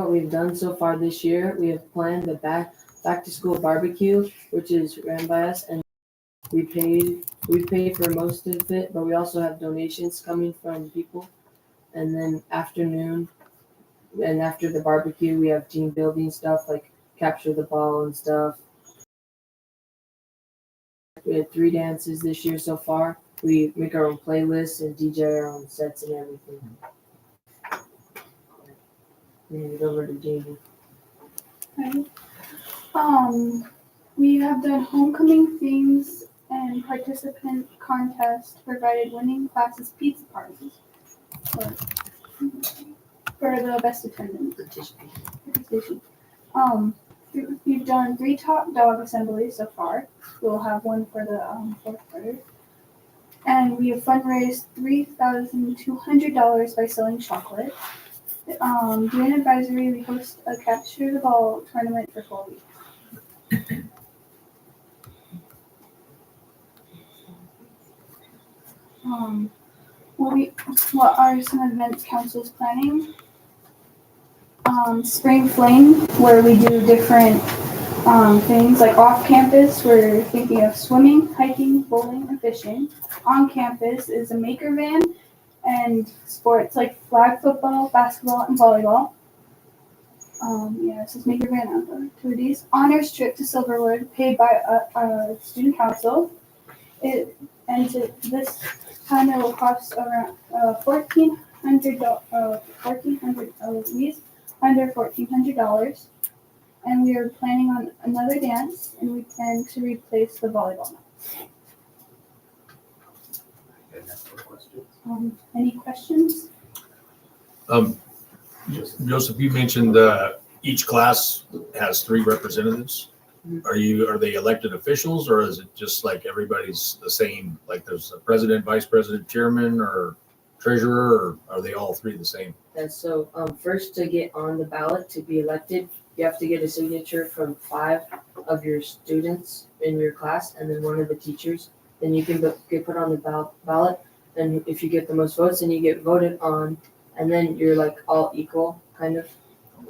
what we've done so far this year. We have planned the back to school barbecue, which is ran by us, and we paid for most of it, but we also have donations coming from people. And then afternoon, and after the barbecue, we have team building stuff like capture the ball and stuff. We had 3 dances this year so far. We make our own playlists and DJ our own sets and everything. Hand it over to Jamie. Right. We have done homecoming themes and participant contests, provided winning classes pizza parties for the best attendance. Participation. We've done 3 top dog assemblies so far. We'll have one for the 4th grade. And we have fundraised $3,200 by selling chocolate. Doing advisory, we host a capture the ball tournament for 4 weeks. What are some events council's planning? Spring Fling, where we do different things like off campus. We're thinking of swimming, hiking, bowling, and fishing. On campus is a maker van and sports like flag football, basketball, and volleyball. This is maker van outdoor activities. Honors trip to Silverwood, paid by student council. This time it will cost around $1,400. Under $1,400, and we are planning on another dance, and we plan to replace the volleyball net. Any questions? Joseph, you mentioned each class has 3 representatives. Are they elected officials, or is it just like everybody's the same? Like there's a president, vice president, chairman, or treasurer, or are they all 3 the same? And so first to get on the ballot to be elected, you have to get a signature from 5 of your students in your class and then 1 of the teachers. Then you can get put on the ballot. And if you get the most votes, then you get voted on. And then you're like all equal, kind of.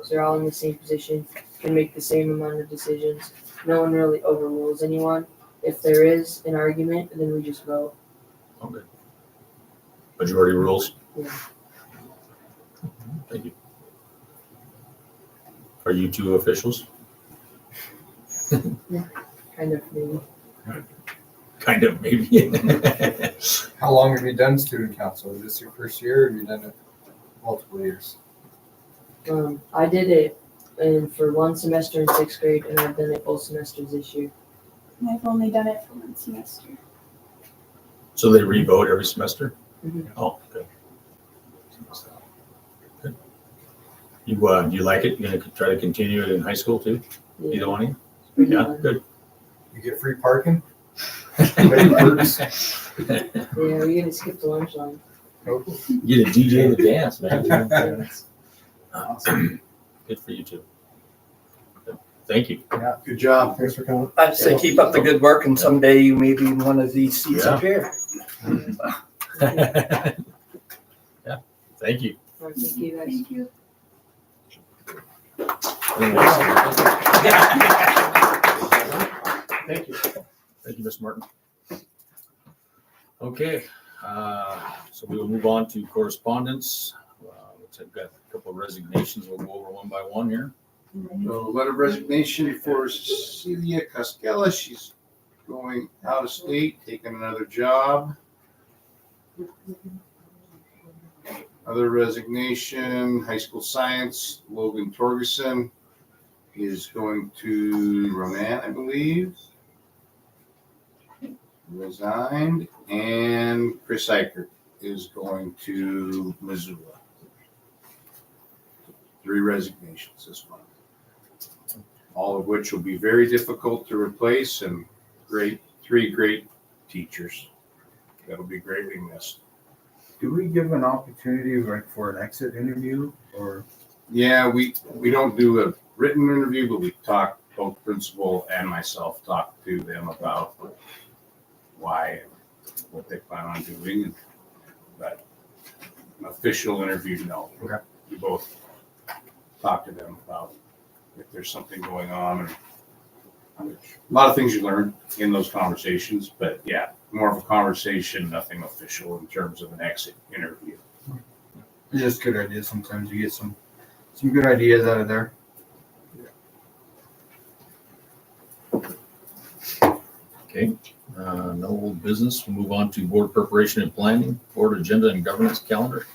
So you're all in the same position, can make the same amount of decisions. No one really overrules anyone. If there is an argument, then we just vote. Okay. Majority rules? Yeah. Thank you. Are you 2 officials? Kind of, maybe. Kind of, maybe. How long have you done student council? Is this your first year, or have you done it multiple years? I did it for 1 semester in 6th grade, and I've done it both semesters this year. And I've only done it for 1 semester. So they re-vote every semester? Mhm. Oh, okay. Good. You like it? You're gonna try to continue it in high school too? Either one of you? Yeah, good. You get free parking? Yeah, we're gonna skip the lunch line. Get a DJ to dance, man. Awesome. Good for you too. Thank you. Yeah, good job. Thanks for coming. I'd say keep up the good work, and someday you may be in one of these seats up here. Yeah, thank you. All right, thank you guys. Thank you. Thank you. Thank you, Mr. Martin. Okay, so we will move on to correspondence. Looks like I've got a couple of resignations. We'll go over one by one here. So letter of resignation for Cecilia Cascella. She's going out of state, taking another job. Other resignation, high school science, Logan Torgerson is going to Ronan, I believe. Resigned. And Chris Eichert is going to Missoula. 3 resignations this month. All of which will be very difficult to replace, and 3 great teachers. That'll be greatly missed. Do we give an opportunity like for an exit interview or? Yeah, we don't do a written interview, but we talk, both principal and myself talk to them about why and what they plan on doing. But an official interview, no. Okay. We both talk to them about if there's something going on. And a lot of things you learn in those conversations, but yeah, more of a conversation, nothing official in terms of an exit interview. It's just good ideas. Sometimes you get some good ideas out of there. Okay, no old business. We'll move on to board preparation and planning, board agenda and governance calendar.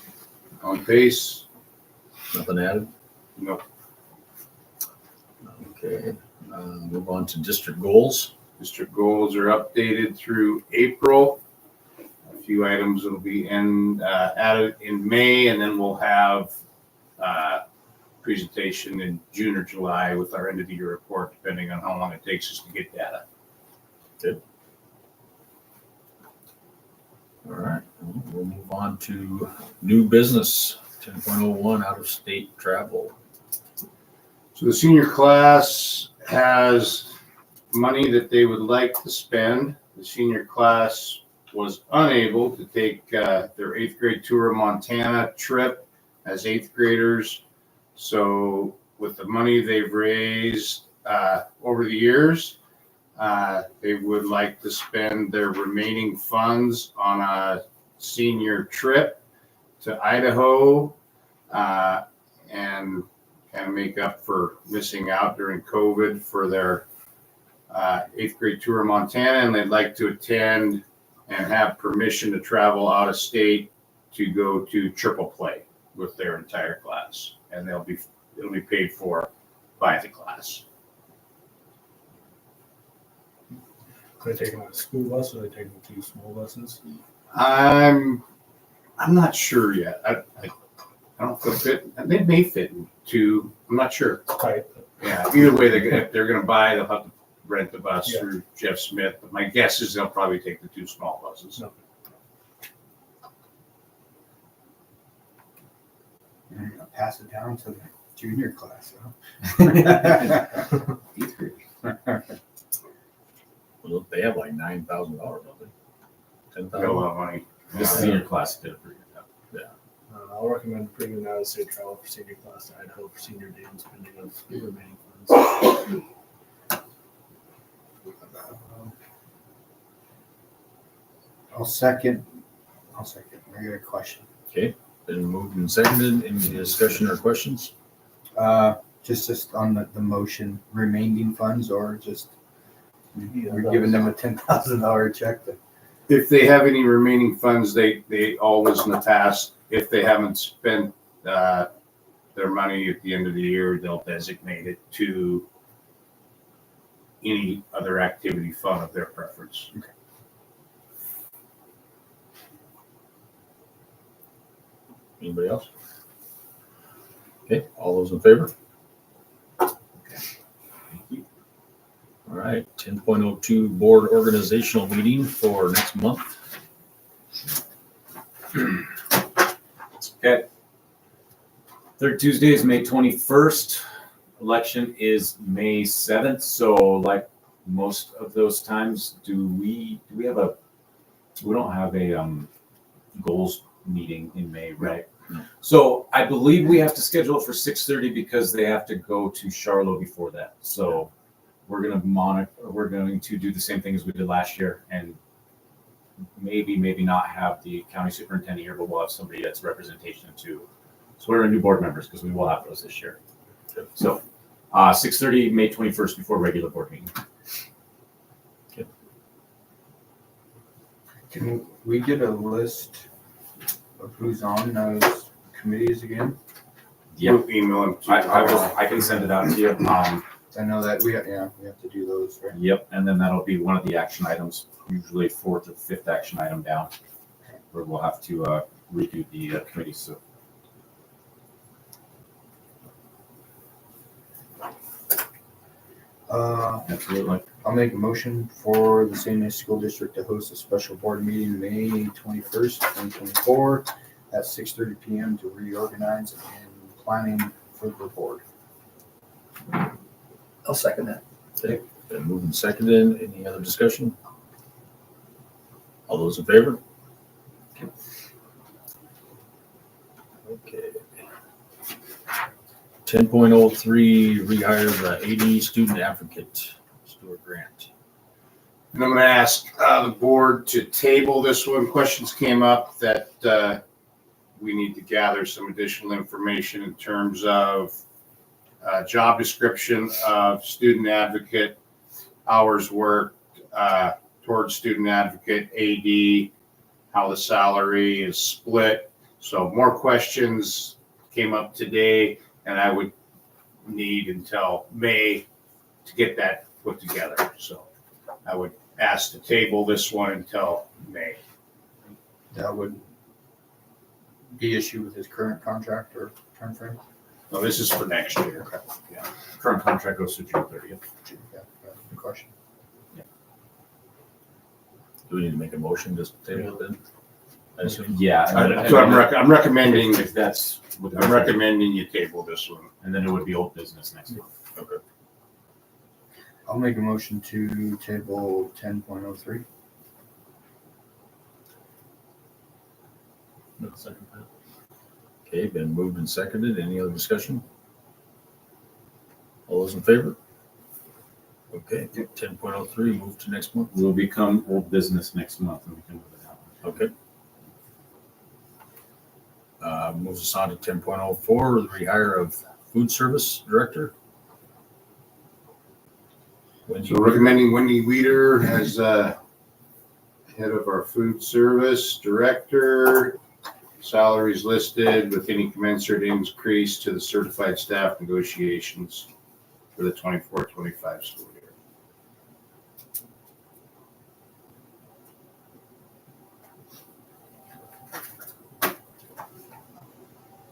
On pace, Nothing added. Nope. Okay, move on to district goals. District goals are updated through April. A few items will be added in May, and then we'll have presentation in June or July with our end of the year report, depending on how long it takes us to get data. All right, we'll move on to new business, 10.01, out of state travel. So the senior class has money that they would like to spend. The senior class was unable to take their 8th grade tour of Montana trip as 8th graders. So with the money they've raised over the years, they would like to spend their remaining funds on a senior trip to Idaho and kind of make up for missing out during COVID for their 8th grade tour of Montana. And they'd like to attend and have permission to travel out of state to go to Triple Play with their entire class. And it'll be paid for by the class. Are they taking a school bus or are they taking 2 small buses? I'm not sure yet. I don't feel fit. They may fit in 2. I'm not sure. Tight. Yeah. Either way, if they're going to buy, they'll have to rent the bus Yeah. through Jeff Smith. But my guess is they'll probably take the 2 small buses. No. You're gonna pass it down to the junior class, huh? Well, they have like $9,000, don't they? Got a lot of money. The senior class did a pretty good job. I'll recommend bringing out of state travel for senior class to Idaho for senior day and spending of the remaining funds. I'll second. I got a question. Been moved and seconded. Any discussion or questions? Just on the motion, remaining funds, or just we're giving them a $10,000 check to. If they have any remaining funds, they always in the past, if they haven't spent their money at the end of the year, they'll designate it to any other activity fund of their preference. Okay. Anybody else? Okay, all those in favor? Okay. Thank you. All right, 10.02 board organizational meeting for next month. Okay. Third Tuesday is May 21st. Election is May 7th. So like most of those times, we don't have a goals meeting in May, right? No. So I believe we have to schedule it for 6:30 because they have to go to Charlotte before that. So we're going to do the same thing as we did last year and maybe not have the county superintendent here, but we'll have somebody that's representation to swear in new board members because we will have those this year. So 6:30, May 21st before regular board meeting. Can we get a list of who's on those committees again? Yeah. We'll email them. I can send it out to you. I know that we have to do those, right? Yep, and then that'll be one of the action items, usually 4th or 5th action item down, where we'll have to redo the committee. So absolutely. I'll make a motion for the St. Ignace School District to host a special board meeting May 21st, 2024 at 6:30 p.m. to reorganize and planning for the board. I'll second that. Okay, been moved and seconded. Any other discussion? All those in favor? Okay. 10.03, rehire the AD student advocate, Stuart Grant. And I'm gonna ask the board to table this one. Questions came up that we need to gather some additional information in terms of job description of student advocate, hours worked towards student advocate, AD, how the salary is split. So more questions came up today, and I would need until May to get that put together. So I would ask to table this one until May. That would be issue with his current contract or timeframe? No, this is for next year. Current contract goes to June 30th. Yeah, good question. Do we need to make a motion to table it then? I assume. Yeah. So I'm recommending, If that's. I'm recommending you table this one. And then it would be old business next month. Okay. I'll make a motion to table 10.03. No, second that. Okay, been moved and seconded. Any other discussion? All those in favor? Okay, 10.03, move to next month. Will become old business next month and we can move it out. Okay. Moves us on to 10.04, the rehire of food service director. So recommending Wendy Weeder as head of our food service director. Salaries listed with any commensurate increase to the certified staff negotiations for the 24-25 school year.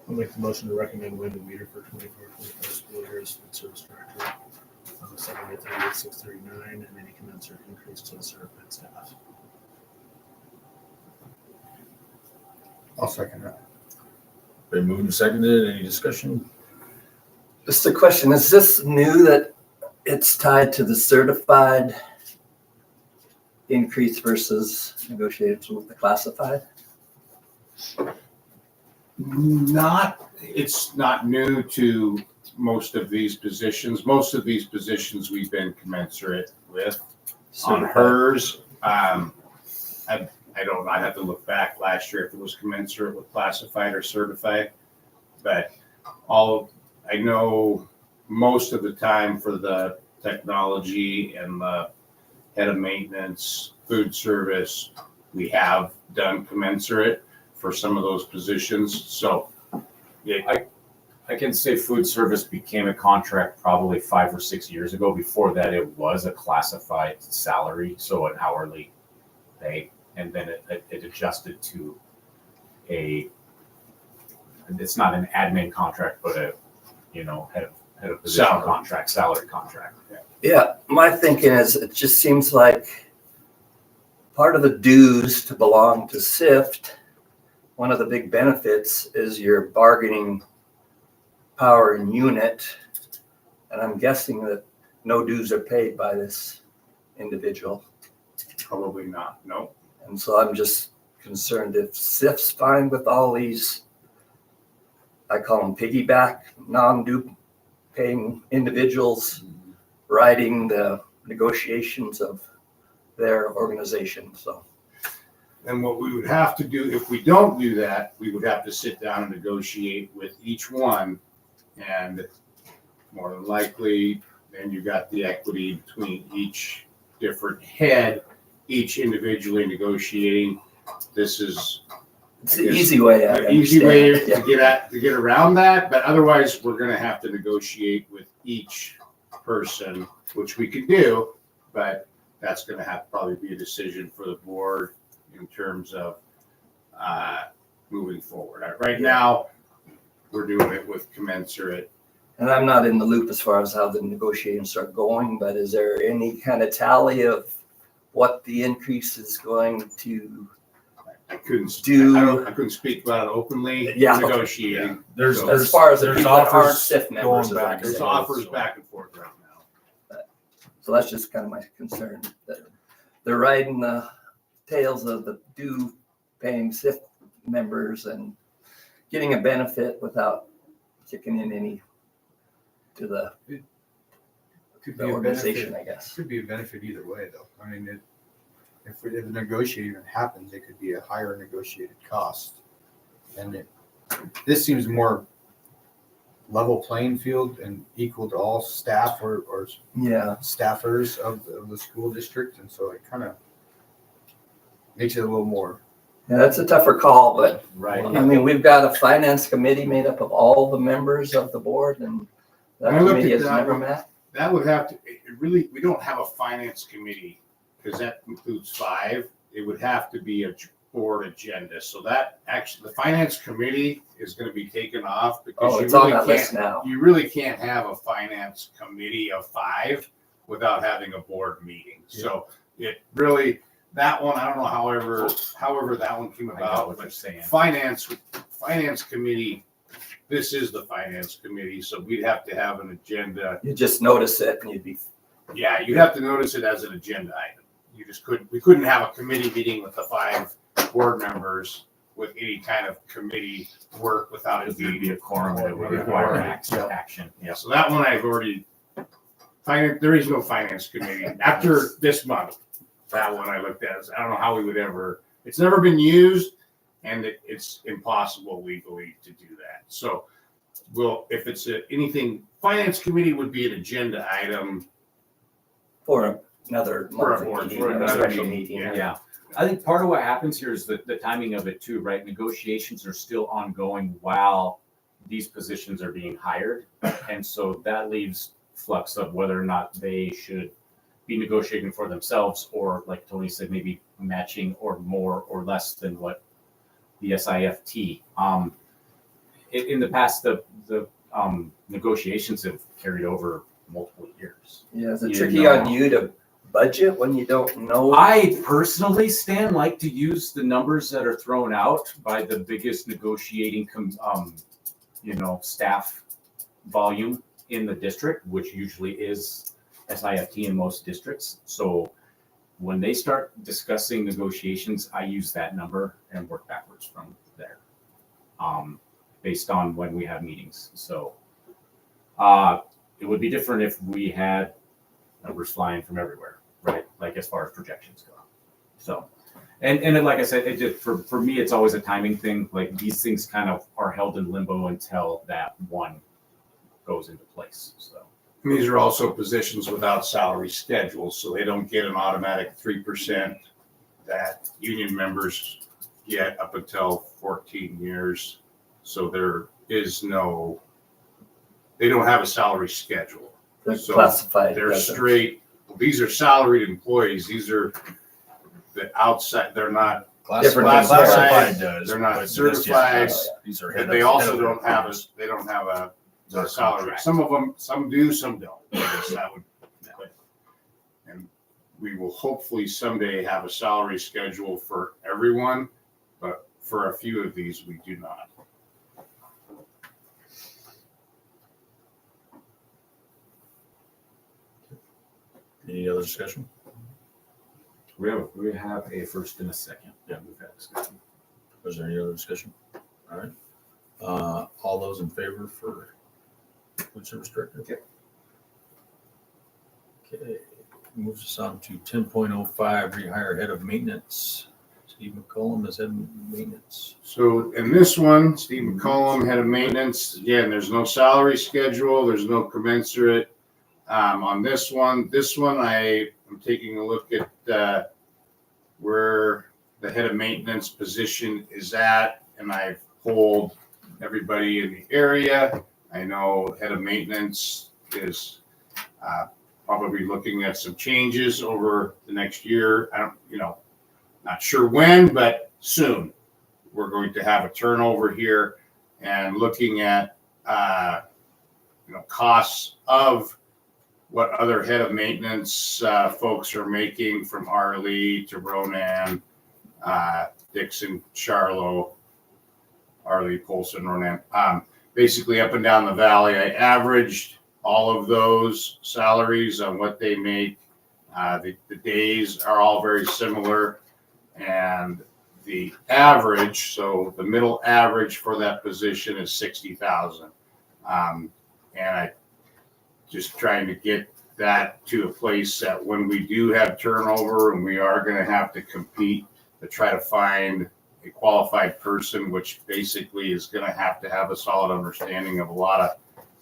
I'll make the motion to recommend Wendy Weeder for 24-25 school year as food service director. On the salary at 38,639 and any commensurate increase to the certified staff. I'll second that. Been moved and seconded. Any discussion? Just a question, is this new that it's tied to the certified increase versus negotiated with the classified? It's not new to most of these positions. Most of these positions we've been commensurate with. On hers, I don't know, I'd have to look back last year if it was commensurate with classified or certified. But I know most of the time for the technology and the head of maintenance, food service, we have done commensurate for some of those positions. So I can say food service became a contract probably 5 or 6 years ago. Before that, it was a classified salary, so an hourly pay. And then it adjusted to it's not an admin contract, but a, head of position Salary. contract, salary contract. Yeah, my thinking is it just seems like part of the dues to belong to SIFT, one of the big benefits is your bargaining power in unit. And I'm guessing that no dues are paid by this individual. probably not, no. And so I'm just concerned if SIF's fine with all these, I call them piggyback, non-due paying individuals riding the negotiations of their organization, so. And what we would have to do, if we don't do that, we would have to sit down and negotiate with each one. And more than likely, then you got the equity between each different head, each individually negotiating. This is It's the easy way. I the easy way understand. to get around that, but otherwise, we're gonna have to negotiate with each person, which we can do, but that's gonna have to probably be a decision for the board in terms of moving forward. Right now, we're doing it with commensurate. And I'm not in the loop as far as how the negotiations are going, but is there any kind of tally of what the increase is going to I couldn't do? I couldn't speak about it openly. Yeah. Negotiating. There's, So As far as the there's people that aren't offers SIF members. is going what back I'm There's saying. offers back and forth right now. So that's just kind of my concern, that they're riding the tails of the due paying SIF members and getting a benefit without kicking in any to the Could the be a organization, benefit. I guess. Could be a benefit either way, though. I mean, if the negotiation even happens, it could be a higher negotiated cost. And this seems more level playing field and equal to all staff or Yeah. staffers of the school district. And so it kind of makes it a little more. Yeah, that's a tougher call, but Right. I mean, we've got a finance committee made up of all the members of the board, and that I looked committee at has that never one. met. That would have to, it really, we don't have a finance committee, because that includes 5. It would have to be a board agenda. So that actually, the finance committee is gonna be taken off because Oh, you it's on really that list can't, now. you really can't have a finance committee of 5 without having a board meeting. So it really, that one, I don't know, however that one came I got about, what you're but saying. finance committee, this is the finance committee, so we'd have to have an agenda. You just notice it and you'd be, Yeah, you'd have to notice it as an agenda item. You just we couldn't have a committee meeting with the 5 board members with any kind of committee work without it It would be being. a quorum and it would require action. Yeah, so that one I've already, there is no finance committee. After this month, that one I looked at, I don't know how we would ever, it's never been used and it's impossible legally to do that. So if it's anything, finance committee would be an agenda item. for another For a monthly board, meeting, for a another special meeting, meeting. Yeah. I think part of what happens here is the timing of it too, right? Negotiations are still ongoing while these positions are being hired. And so that leaves flux of whether or not they should be negotiating for themselves or, like Tony said, maybe matching or more or less than what the SIFT. In the past, the negotiations have carried over multiple years. Yeah, is it You tricky know. on you to budget when you don't know? I personally, Stan, like to use the numbers that are thrown out by the biggest negotiating, staff volume in the district, which usually is SIFT in most districts. So when they start discussing negotiations, I use that number and work backwards from there, based on when we have meetings. So it would be different if we had numbers flying from everywhere, right? Like as far as projections go. So, and then, like I said, it just, for me, it's always a timing thing. Like these things kind of are held in limbo until that one goes into place. So. And these are also positions without salary schedules, so they don't get an automatic 3% that union members get up until 14 years. So there is no, they don't have a salary schedule. They're So classified. They're as a- straight, these are salaried employees. These are the outside, they're not, Different than classified, does. they're not but this certified. just- These are. but they also don't have a salary. Contract. Some of them, some do, some don't. I guess that would- And we will hopefully someday have a salary schedule for everyone, but for a few of these, we do not. Any other discussion? We have a first and a second. Yeah, we've had discussion. Is there any other discussion? All right. All those in favor for food service director? Okay. Okay, moves us on to 10.05, rehire head of maintenance. Steve McCollum is head of maintenance. So in this one, Steve McCollum, head of maintenance, again, there's no salary schedule, there's no commensurate. On this one, I am taking a look at where the head of maintenance position is at, and I've polled everybody in the area. I know head of maintenance is probably looking at some changes over the next year. Not sure when, but soon. We're going to have a turnover here and looking at, costs of what other head of maintenance folks are making from Arley to Ronan, Dixon, Charlo, Arley, Polson, Ronan. Basically up and down the valley, I averaged all of those salaries on what they make. The days are all very similar. And the average, so the middle average for that position is 60,000. And just trying to get that to a place that when we do have turnover and we are gonna have to compete to try to find a qualified person, which basically is gonna have to have a solid understanding of a lot of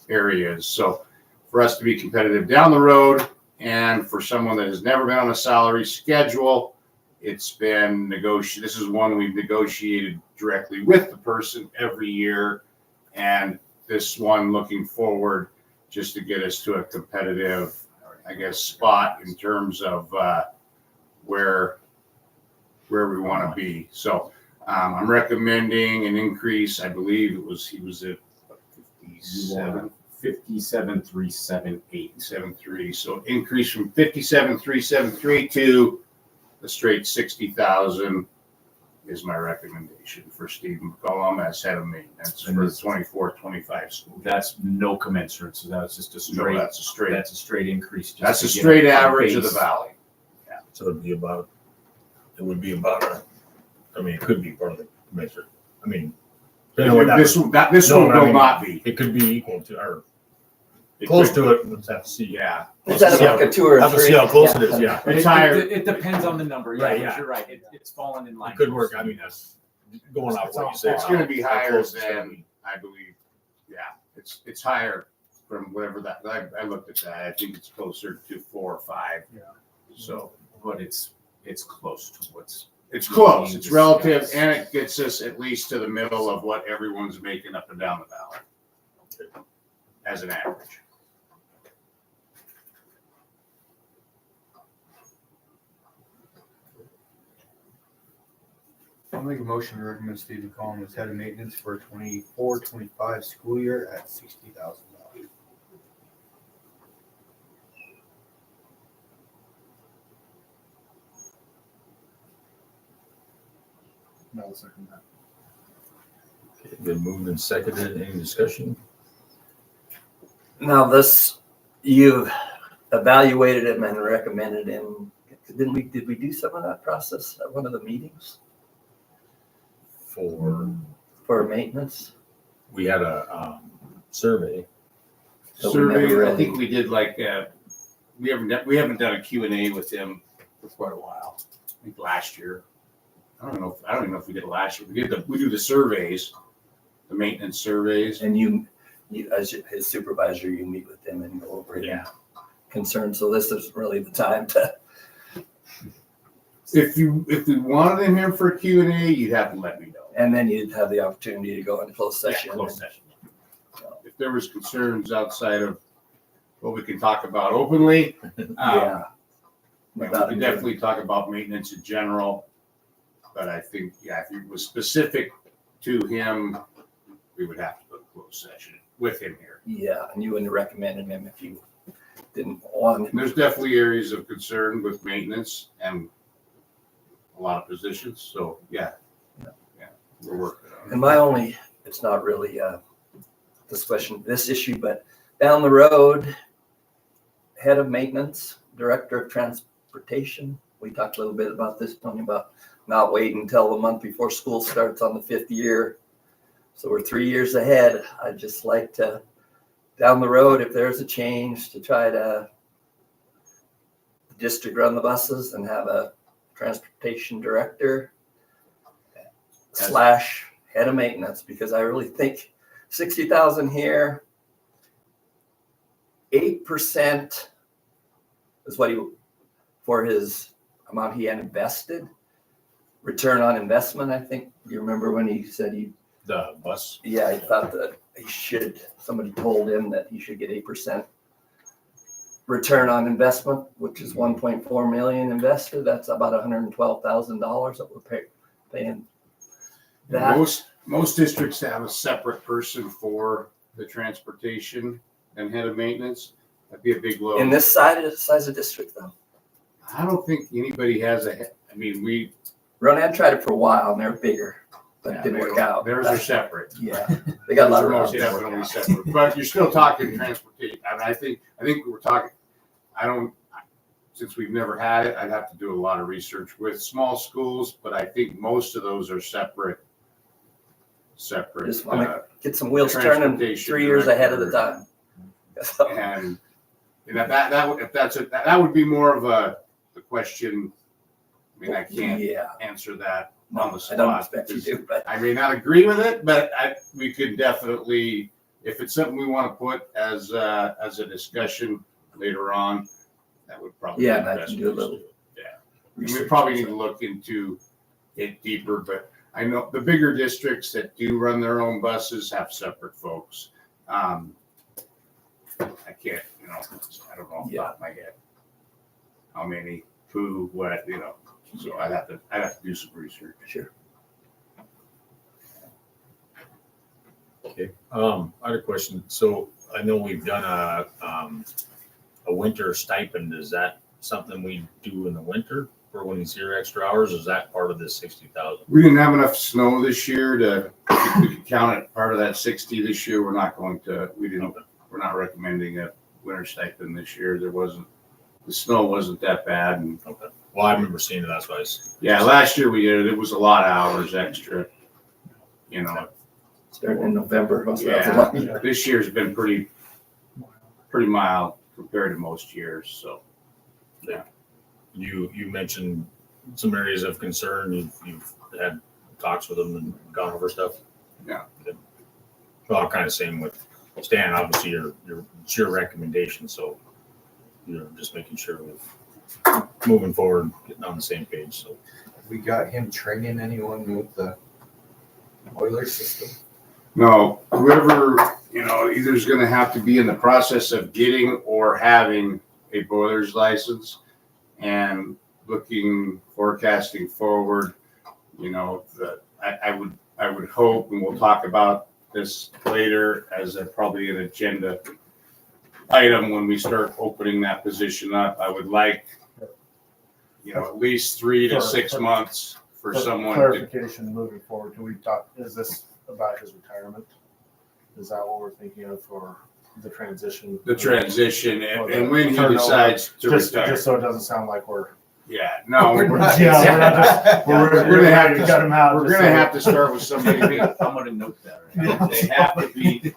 areas. So for us to be competitive down the road and for someone that has never been on a salary schedule, it's been negotiated. This is one we've negotiated directly with the person every year. And this one looking forward just to get us to a competitive, I guess, spot in terms of where we want to be. So I'm recommending an increase. I believe he was at 57,378. 57,373. So increase from 57,373 to the straight 60,000 is my recommendation for Stephen McCollum as head of maintenance for the 24-25 school. That's no commensurate, so that's just a straight. No, that's a straight. That's a straight increase. just That's to a get straight a average of the base. valley. So it would be about it could be part of the measure. I mean, depending on what that This was- one No, I will mean- not be. it could be equal to, or close to it, we'll have to see. Yeah. Is that like a 2 or Have to 3? see how close it is, yeah. It's higher. It depends on the number. Yeah, Right, but yeah. you're right. It's fallen in line. It could work, I mean, that's going off what you said. It's gonna be how higher close it's gonna than, be. I believe, yeah, it's higher from whatever that, I looked at that, I think it's closer to 4 or 5. Yeah. So But it's close to what's. it's close, it's relative, Discuss. and it gets us at least to the middle of what everyone's making up and down the valley as an average. I'll make a motion to recommend Stephen Collins as head of maintenance for 24-25 school year at $60,000. I'll second that. Okay, been moved and seconded, any discussion? Now this, you've evaluated him and recommended him. Did we do some of that process at one of the meetings For, for maintenance? we had a survey. But we never Survey, I really- think we did like, we haven't done a Q&A with him for quite a while, I think last year. I don't even know if we did it last year. We do the surveys, the maintenance surveys. And you as his supervisor, you meet with him and go over his concerns. So this is really the time to. If we wanted him here for a Q&A, you'd have to let me know. And then you'd have the opportunity to go into closed session. Closed session. If there was concerns outside of what we can talk about openly, Yeah. we can definitely talk about maintenance in general. But I think, if it was specific to him, we would have to go to closed session with him here. Yeah, and you wouldn't have recommended him if you didn't want him. And there's definitely areas of concern with maintenance and a lot of positions. So, yeah, we're working on it. And my only, it's not really this issue, but down the road, head of maintenance, director of transportation. We talked a little bit about this, Tony, about not waiting until the month before school starts on the 5th year. So we're 3 years ahead. I'd just like to, down the road, if there's a change, to try to the district run the buses and have a transportation director / head of maintenance, because I really think 60,000 here, 8% is what for his amount he had invested. Return on investment, I think, you remember when he said The bus, he thought that somebody told him that he should get 8% return on investment, which is 1.4 million invested. That's about $112,000 that we're paying. That Most districts have a separate person for the transportation and head of maintenance. That'd be a big load. in this size of district though. I don't think anybody has Ronan tried it for a while and they're bigger, but it didn't work out. Theirs are separate. Yeah, they got a lot of Most rounds. definitely separate. But you're still talking transportation. I think we're talking, since we've never had it, I'd have to do a lot of research with small schools, but I think most of those are separate. Just want to get some wheels turning transportation 3 years ahead of the director. time. And And that would be more of a question. I mean, I can't Yeah, answer that on the I don't spot. expect you to, but I may not agree with it, but we could definitely, if it's something we want to put as a discussion later on, that would probably Yeah, be and I the best can do a place to little do it. Yeah. We research probably on need to look into it deeper, but I know the bigger districts that do run their own buses have separate folks. I can't, I don't know off the top of my head how many, who, what, so I'd have to do some research. Sure. Okay, I had a question. So I know we've done a winter stipend. Is that something we do in the winter for when he's here extra hours? Is that part of this 60,000? We didn't have enough snow this year we could count it part of that 60 this year. We're not recommending a winter stipend this year. The snow wasn't that bad. And Okay. Well, I remember seeing it. That's why yeah, last year we did it. It was a lot of hours extra, starting in November. Yeah. This year's been pretty mild compared to most years. So you mentioned some areas of concern. You've had talks with them and gone over stuff. Yeah. Good. Well, I'm kind of same with Stan. Obviously, it's your recommendation, so just making sure we're moving forward, getting on the same page. So We got him training anyone with the boiler system? no, whoever either is going to have to be in the process of getting or having a boiler's license, and forecasting forward. I would hope, and we'll talk about this later as probably an agenda item when we start opening that position up. I would like, at least 3 to 6 months for someone to. Clarification moving forward, can we talk, is this about his retirement? Is that what we're thinking of for the transition? The transition and when he decides to retire. Just so it doesn't sound like we're. Yeah, no, we're We're gonna have to cut him out. We're gonna have to start with somebody. I'm gonna note that. Right?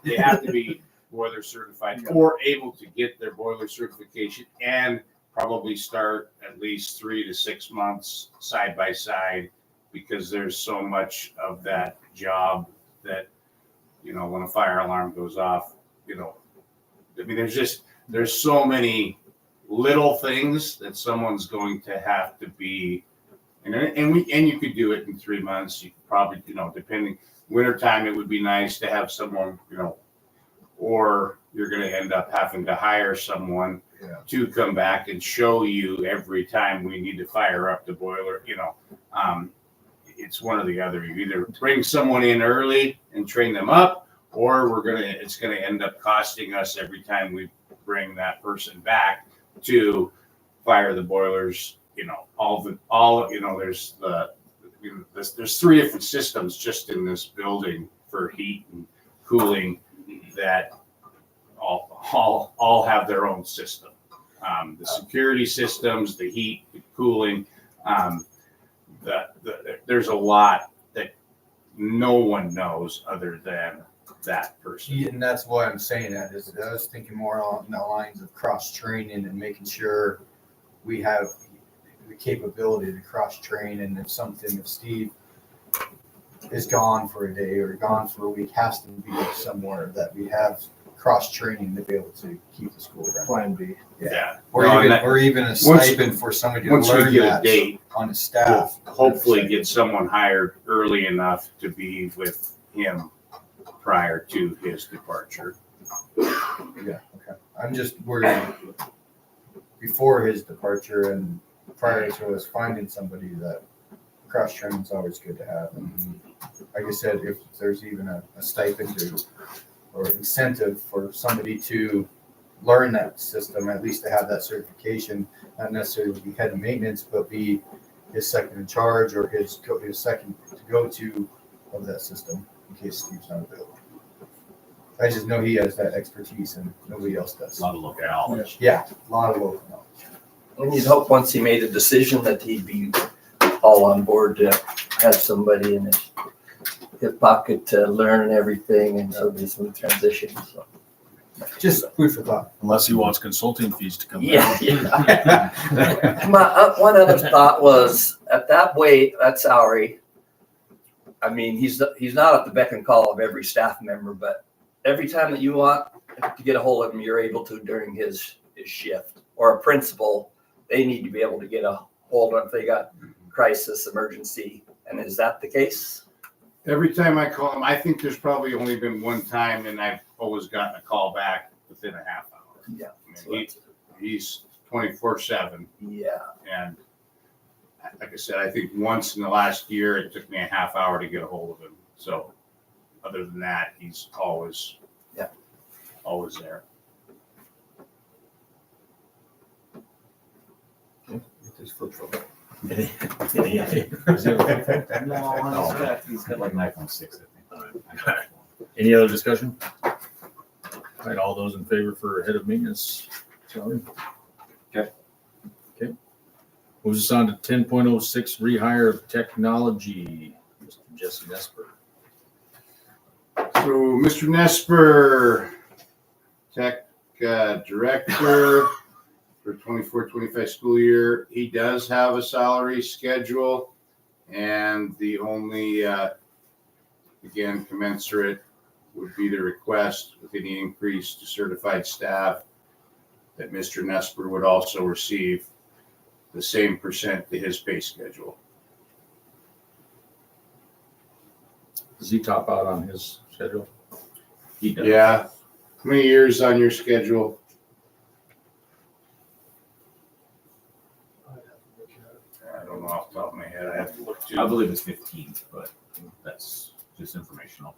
They have to be boiler certified or able to get their boiler certification, and probably start at least 3 to 6 months side by side, because there's so much of that job that, when a fire alarm goes off, there's so many little things that someone's going to have to be, and you could do it in 3 months. You could probably, depending, wintertime, it would be nice to have someone, or you're going to end up having to hire someone to come back and show you every time we need to fire up the boiler. It's one or the other. You either bring someone in early and train them up, or it's going to end up costing us every time we bring that person back to fire the boilers. There's 3 different systems just in this building for heat and cooling that all have their own system. The security systems, the heat, the cooling, there's a lot that no one knows other than that person. And that's why I'm saying that, is I was thinking more along the lines of cross training and making sure we have the capability to cross train. And if Steve is gone for a day or gone for a week, has to be somewhere, that we have cross training to be able to keep the school running. Plan B. Yeah. Or even a stipend for somebody to Once we learn get a that date, on his staff. hopefully get someone hired early enough to be with him prior to his departure. Yeah, okay. I'm just worried before his departure and prior to us finding somebody, that cross training is always good to have. And like I said, if there's even a stipend or incentive for somebody to learn that system, at least to have that certification, not necessarily be head of maintenance, but be his second in charge or his second to go to of that system in case Steve's not available. I just know he has that expertise and nobody else does. a lot of local knowledge. Yeah, a lot of local knowledge. And you'd hope once he made a decision that he'd be all on board to have somebody in his pocket to learn everything, and so be smooth transition. So Just food for thought. Unless he wants consulting fees to come Yeah, back. yeah. One other thought was, at that weight, that salary, I mean, he's not at the beck and call of every staff member, but every time that you want to get a hold of him, you're able to during his shift. Or a principal, they need to be able to get a hold of him if they got crisis, emergency. And is that the case? Every time I call him, I think there's probably only been one time, and I've always gotten a call back within a half hour. Yeah. I mean, he's 24/7, Yeah. and like I said, I think once in the last year it took me a half hour to get a hold of him. So, other than that, he's always there. Just flip phone. Any- No, he's got like an iPhone 6, I think. Any other discussion? All right, all those in favor for head of maintenance salary? Okay. Okay. Moves us on to 10.06 rehire of technology, Mr. Jesse Nesper. So, Mr. Nesper, tech director for 24-25 school year. He does have a salary schedule, and the only, again, commensurate would be the request with any increase to certified staff that Mr. Nesper would also receive the same percent to his pay schedule. Does he top out on his schedule? He does. Yeah. How many years on your schedule? I don't know off the top of my head. I have to look I too. believe it's 15, but that's just informational.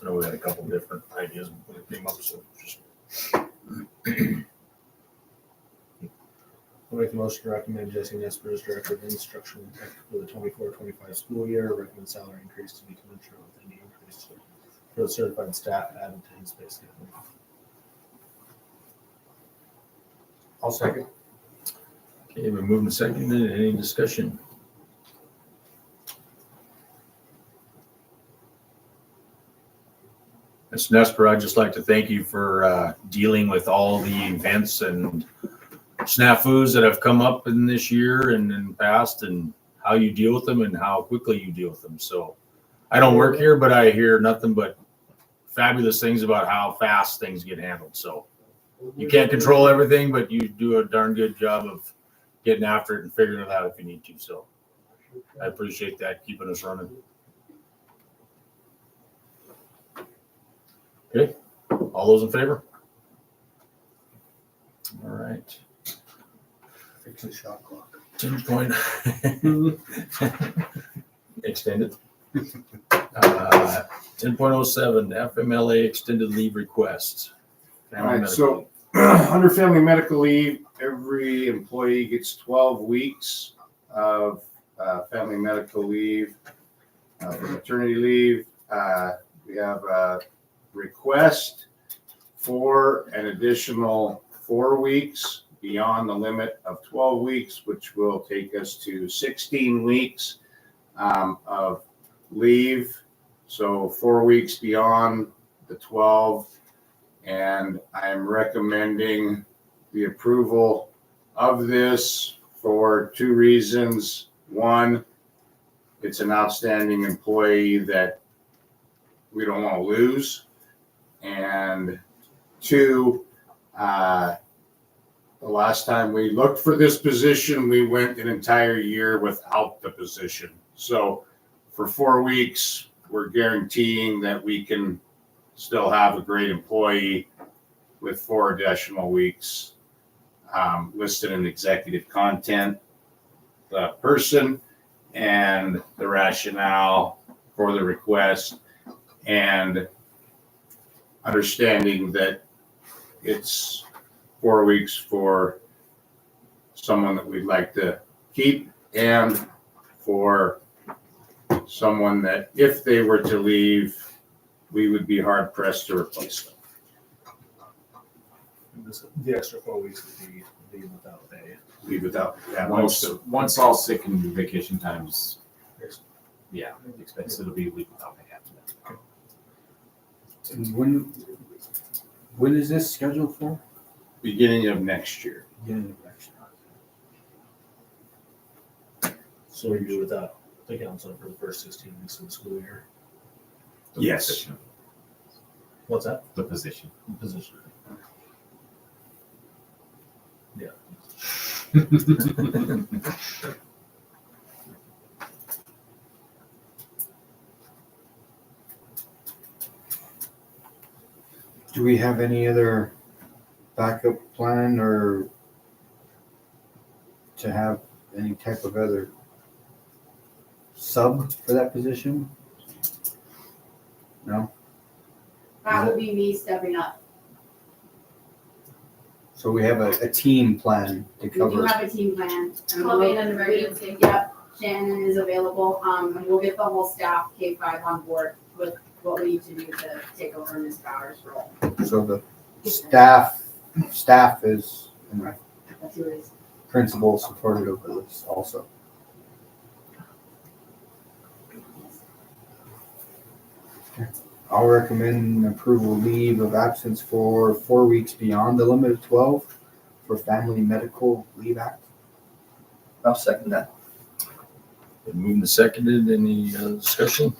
I know we had a couple different ideas when it came up, so just. I'll make the motion to recommend Jesse Nesper as Director of Instruction for the 24-25 school year. Recommend salary increase to be commensurate with any increase for the certified staff added to his pay scale. I'll second. Okay, we're moving second. Any discussion? Mr. Nesper, I'd just like to thank you for dealing with all the events and snafus that have come up in this year and in the past, and how you deal with them and how quickly you deal with them. So I don't work here, but I hear nothing but fabulous things about how fast things get handled. So you can't control everything, but you do a darn good job of getting after it and figuring it out if you need to. So I appreciate that, keeping us running. Okay, all those in favor? All right. Fix the shot clock. 10 point. Extended. 10.07 FMLA extended leave request. All right, so under family medical leave, every employee gets 12 weeks of family medical leave. For maternity leave, we have a request for an additional 4 weeks beyond the limit of 12 weeks, which will take us to 16 weeks of leave. So 4 weeks beyond the 12. And I'm recommending the approval of this for 2 reasons. One, it's an outstanding employee that we don't want to lose. And 2, the last time we looked for this position, we went an entire year without the position. So for 4 weeks, we're guaranteeing that we can still have a great employee with 4 additional weeks listed in executive content, the person and the rationale for the request, and understanding that it's 4 weeks for someone that we'd like to keep, and for someone that if they were to leave, we would be hard pressed to replace them. The extra 4 weeks would be leave without pay. Leave without, yeah, most of, Once all sick and vacation times, yeah, expense, it'll be leave without pay after that. And when is this scheduled for? Beginning of next year. Beginning of next year. So we do without the counselor for the first 16 weeks of the school year. The Yes. position. What's that? The position. Position. Yeah. Do we have any other backup plan or to have any type of other sub for that position? No? That will be me stepping up. So we have a team plan to We do cover. have a team plan. and Call me in we'll- an emergency. Yep, Shannon is available, and we'll get the whole staff K-5 on board with what we need to do to take over Ms. Bowers' role. So the staff is, and the That's who it is. principal supported over this also. I'll recommend approval leave of absence for 4 weeks beyond the limit of 12 for Family Medical Leave Act. I'll second that. Been moved and seconded. Any discussion?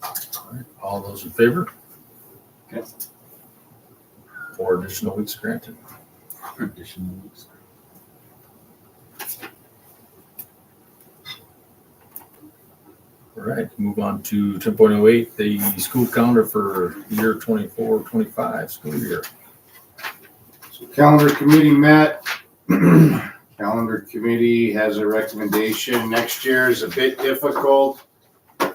All right, all those in favor? Okay. 4 additional weeks granted. Additional weeks. All right, move on to 10.08, the school calendar for year 24-25 school year. So calendar committee met. Calendar committee has a recommendation. Next year is a bit difficult in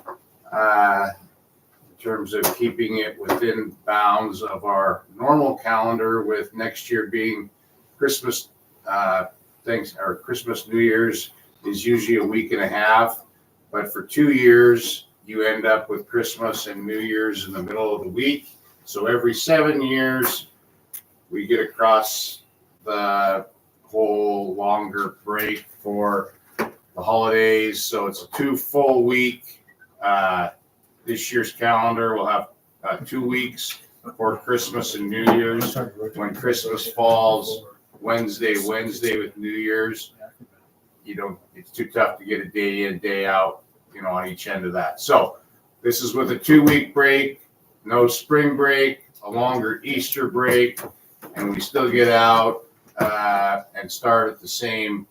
terms of keeping it within bounds of our normal calendar, with next year being Christmas, Christmas, New Year's is usually a week and a half. But for 2 years, you end up with Christmas and New Year's in the middle of the week. So every 7 years, we get across the whole longer break for the holidays. So it's a 2 full week. This year's calendar will have 2 weeks for Christmas and New Year's. When Christmas falls Wednesday with New Year's, it's too tough to get a day in, day out, on each end of that. So this is with a 2-week break, no spring break, a longer Easter break, and we still get out and start at the same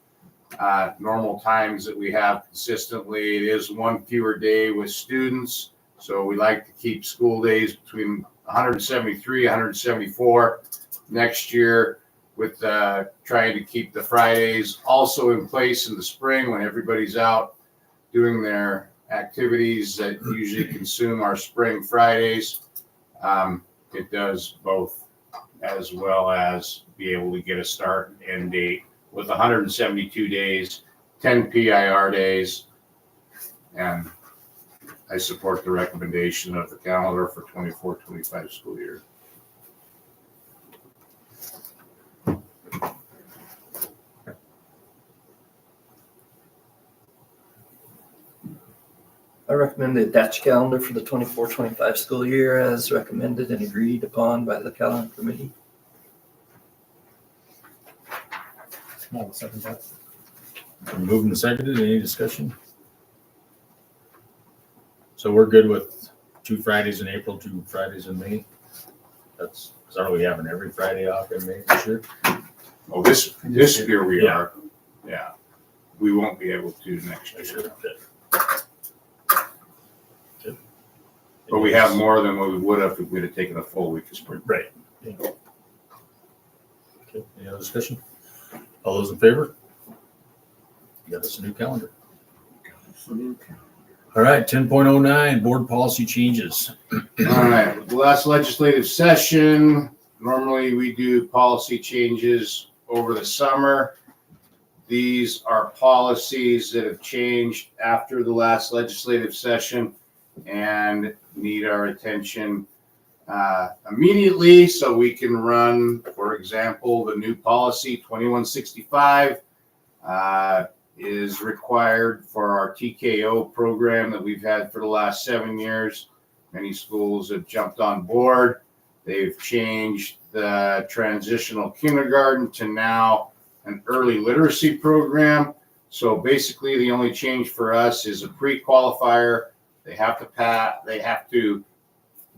normal times that we have consistently. It is 1 fewer day with students, so we like to keep school days between 173, 174 next year, with trying to keep the Fridays also in place in the spring when everybody's out doing their activities that usually consume our spring Fridays. It does both, as well as be able to get a start and end date with 172 days, 10 PIR days. And I support the recommendation of the calendar for 24-25 school year. I recommend the attached calendar for the 24-25 school year as recommended and agreed upon by the calendar committee. I'll second that. Been moved and seconded. Any discussion? So we're good with 2 Fridays in April, 2 Fridays in May. That's, because aren't we having every Friday off in May this year? Oh, this year we Yeah. are. Yeah. We won't be able to next I year. should have did. But we have more than what we would have if we'd have taken a full week of spring. Right. Yeah. Okay, any other discussion? All those in favor? Got us a new calendar. All right, 10.09, board policy changes. All right, the last legislative session, normally we do policy changes over the summer. These are policies that have changed after the last legislative session and need our attention immediately so we can run, for example, the new policy 2165 is required for our TKO program that we've had for the last 7 years. Many schools have jumped on board. They've changed the transitional kindergarten to now an early literacy program. So basically, the only change for us is a pre-qualifier. They have to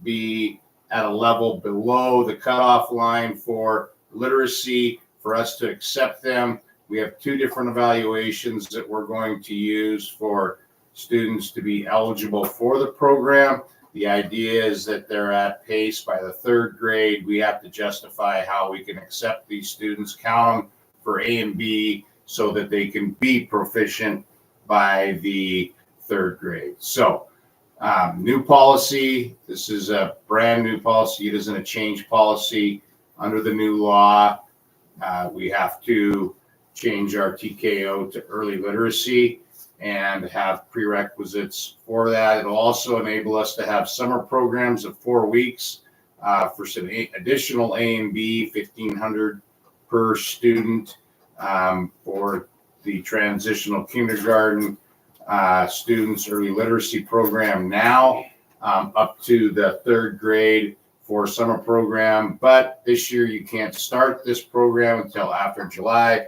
be at a level below the cutoff line for literacy for us to accept them. We have two different evaluations that we're going to use for students to be eligible for the program. The idea is that they're at pace by the third grade. We have to justify how we can accept these students, count them for A and B so that they can be proficient by the third grade. So new policy. This is a brand new policy. It isn't a change policy under the new law. We have to change our TKO to early literacy and have prerequisites for that. It'll also enable us to have summer programs of 4 weeks for some additional A and B, $1,500 per student for the transitional kindergarten students early literacy program now up to the third grade for summer program. But this year you can't start this program until after July.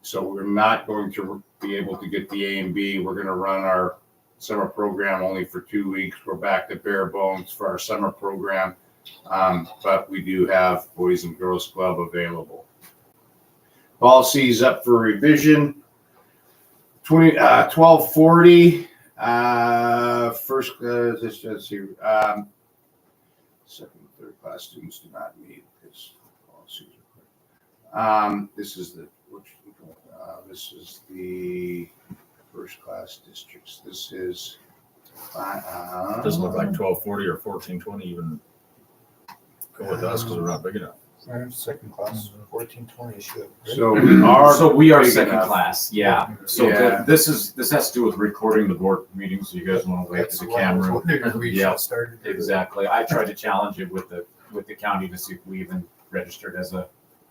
So we're not going to be able to get the A and B. We're going to run our summer program only for 2 weeks. We're back to bare bones for our summer program. But we do have Boys and Girls Club available. Policies up for revision. 1240. First, let's see. Second and third class students do not meet this policies. This is the first class districts. This is Doesn't look like 1240 or 1420 even go with us because we're not big enough. Second class, 1420 should. so we are big second enough. class. Yeah. So Yeah. this has to do with recording the board meetings. So you guys want to wait to the camera? Yeah. Started. Exactly. I tried to challenge it with the county to see if we even registered as a.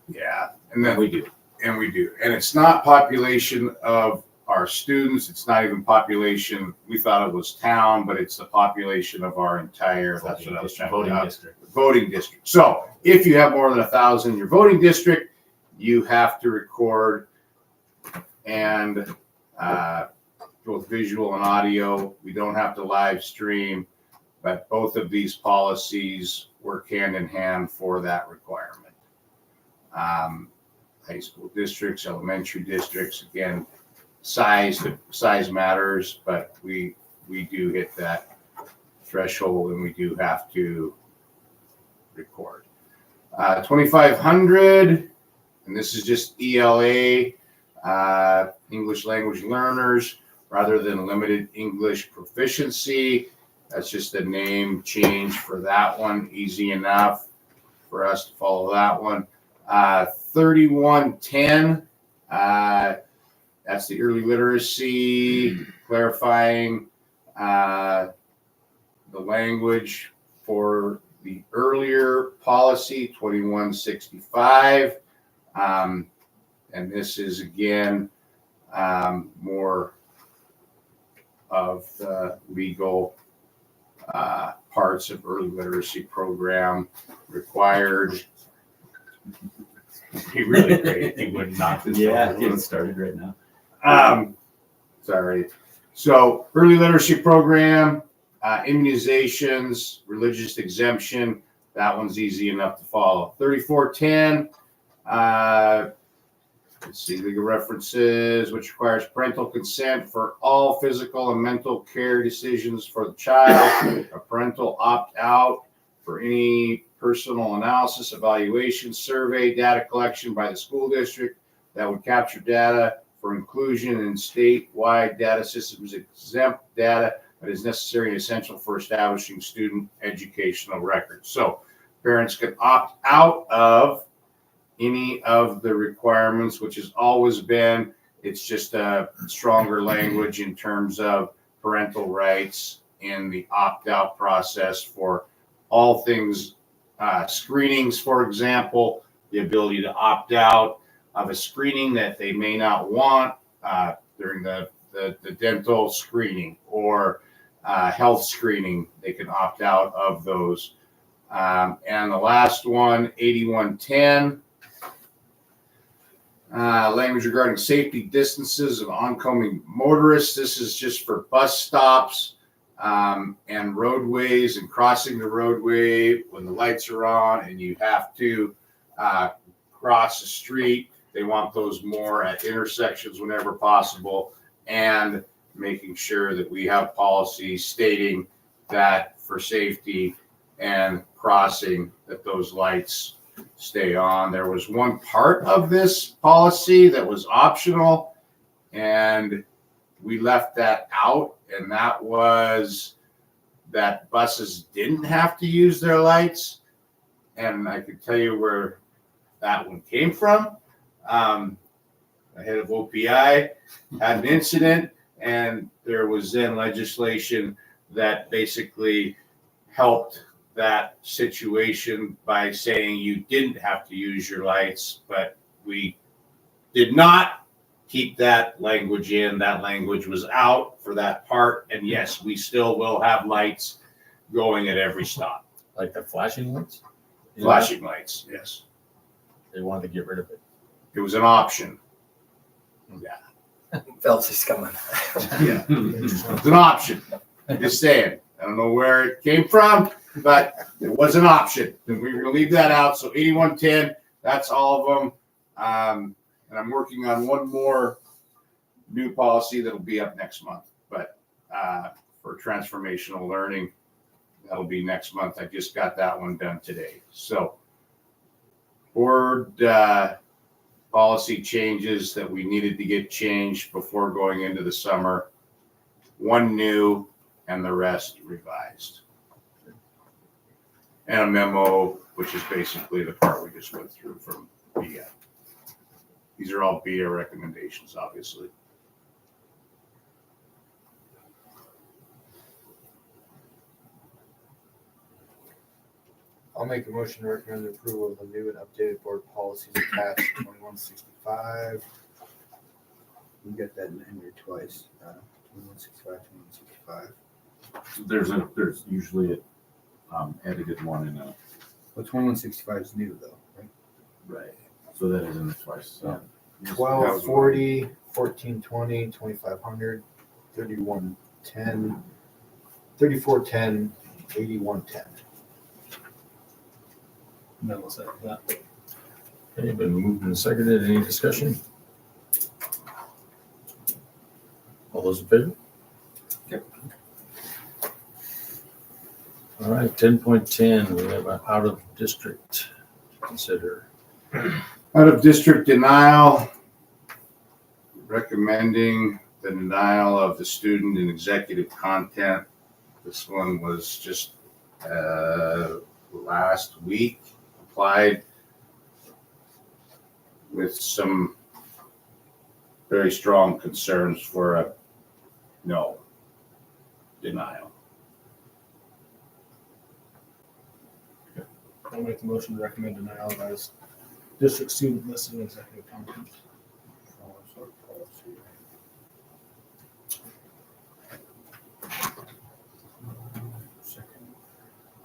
Yeah, and then We do. And we do. And it's not population of our students. It's not even population. We thought it was town, but it's the population of our entire, that's what I was trying to Voting voting district. voting district. So if you have more than 1,000 in your voting district, you have to record and both visual and audio. We don't have to live stream, but both of these policies work hand in hand for that requirement. High school districts, elementary districts, again, size matters, but we do hit that threshold and we do have to record. 2,500, and this is just ELA, English language learners, rather than limited English proficiency. That's just a name change for that one, easy enough for us to follow that one. 3110, that's the early literacy, clarifying the language for the earlier policy, 2165. And this is again more of the legal parts of early literacy program required. Be really great if you would knock this over. Getting started right now. Sorry. So early literacy program, immunizations, religious exemption. That one's easy enough to follow. 3410. Let's see, legal references, which requires parental consent for all physical and mental care decisions for the child. A parental opt-out for any personal analysis, evaluation, survey, data collection by the school district that would capture data for inclusion in statewide data systems, exempt data that is necessary and essential for establishing student educational records. So parents can opt out of any of the requirements, which has always been, it's just a stronger language in terms of parental rights in the opt-out process for all things screenings, for example, the ability to opt out of a screening that they may not want during the dental screening, or health screening, they can opt out of those. And the last one, 8110. Language regarding safety distances of oncoming motorists. This is just for bus stops and roadways and crossing the roadway when the lights are on and you have to cross the street. They want those more at intersections whenever possible, and making sure that we have policies stating that for safety and crossing that those lights stay on. There was one part of this policy that was optional, and we left that out, and that was that buses didn't have to use their lights. And I could tell you where that one came from. The head of OPI had an incident, and there was then legislation that basically helped that situation by saying you didn't have to use your lights, but we did not keep that language in. That language was out for that part. And yes, we still will have lights going at every stop. Like the flashing lights? Flashing lights, yes. They wanted to get rid of it. It was an option. Phelps is coming. Yeah, it's an option. Just saying. I don't know where it came from, but it was an option. And we're going to leave that out. So 8110, that's all of them. And I'm working on one more new policy that'll be up next month. But for transformational learning, that'll be next month. I just got that one done today. So board policy changes that we needed to get changed before going into the summer. One new and the rest revised. And a memo, which is basically the part we just went through from BIA. These are all BIA recommendations, obviously. I'll make a motion to recommend the approval of the new and updated board policies attached 2165. You get that in here twice. 2165, 2165. There's usually a edited one in a. Well, 2165 is new though, right? Right. So that is in there twice. So 1240, 1420, 2500, 3110, 3410, 8110. And then we'll second that. Okay, been moved and seconded. Any discussion? All those in favor? Yep. All right, 10.10, we have an out of district to consider. Out of district denial, recommending the denial of the student and executive content. This one was just last week, applied with some very strong concerns for a no denial. I'll make the motion to recommend denial as district student listed in executive content.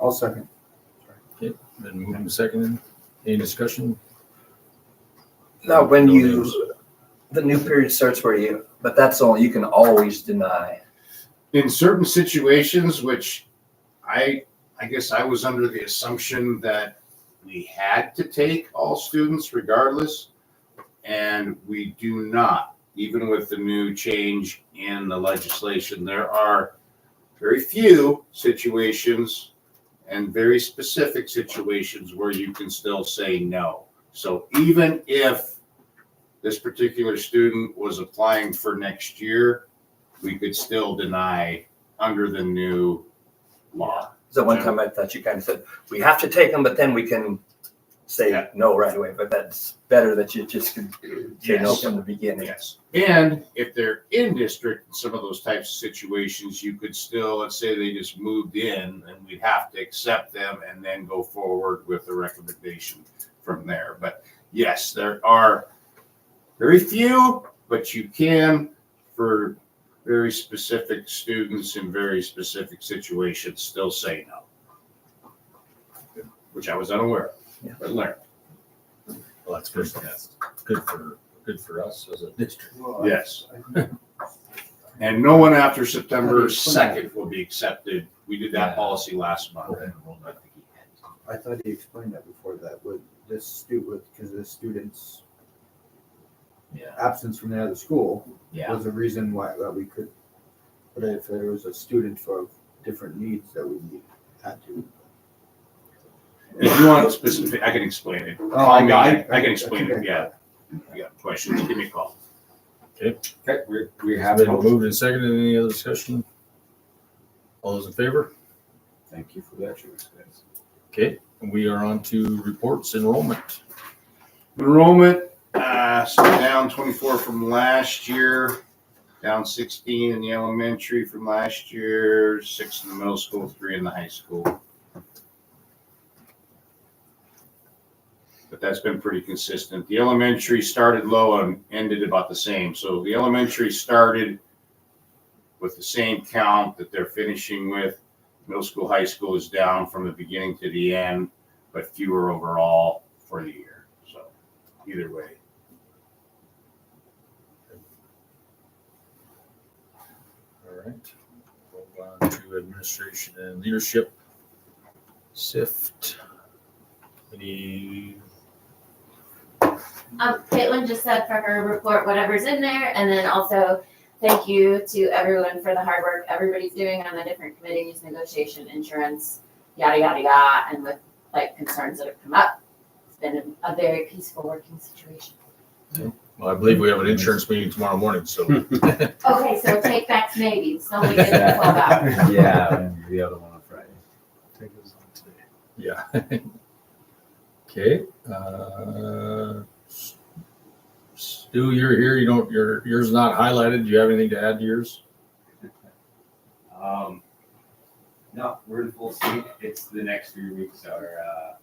I'll second. Okay, been moved and seconded. Any discussion? Now, when the new period starts where but that's only, you can always deny. In certain situations, which I guess I was under the assumption that we had to take all students regardless, and we do not. Even with the new change in the legislation, there are very few situations and very specific situations where you can still say no. So even if this particular student was applying for next year, we could still deny under the new law. So one time I thought you kind of said, we have to take them, but then we can say no right away. But that's better that you just could say no Yes. from the beginning. Yes. And if they're in district, in some of those types of situations, you could still, let's say they just moved in, and we'd have to accept them and then go forward with the recommendation from there. But yes, there are very few, but you can, for very specific students in very specific situations still say no. Which I was unaware of, but learned. Well, that's good. That's good for us as a district. Yes. And no one after September 2nd will be accepted. We did that policy last month. I thought he explained that before, that with this because the student's absence from the other school was a reason why that we could. But if there was a student for different needs that we had to. If you want specific, I can explain it. Oh, Call me. I can explain it, yeah. If you got questions, give me a call. Okay, we have Been moved and seconded. Any other discussion? All those in favor? Thank you for that, choice, guys. Okay, we are on to reports enrollment. Enrollment, so down 24 from last year, down 16 in the elementary from last year, 6 in the middle school, 3 in the high school. But that's been pretty consistent. The elementary started low and ended about the same. So the elementary started with the same count that they're finishing with. Middle school, high school is down from the beginning to the end, but fewer overall for the year. So either way. All right. Move on to administration and leadership. SIFT. Any? Caitlin just said for her report whatever's in there, and then also thank you to everyone for the hard work everybody's doing on the different committees, negotiation, insurance, yada, yada, yada, and with like concerns that have come up. It's been a very peaceful working situation. Well, I believe we have an insurance meeting tomorrow morning, so. Okay, so take back maybe, it's only good for 12 hours. Yeah, and the other one on Friday. I think it was on today. Yeah. Okay. Stu, you're here. Yours not highlighted. Do you have anything to add to yours? No, we're in full speed. It's the next 3 weeks are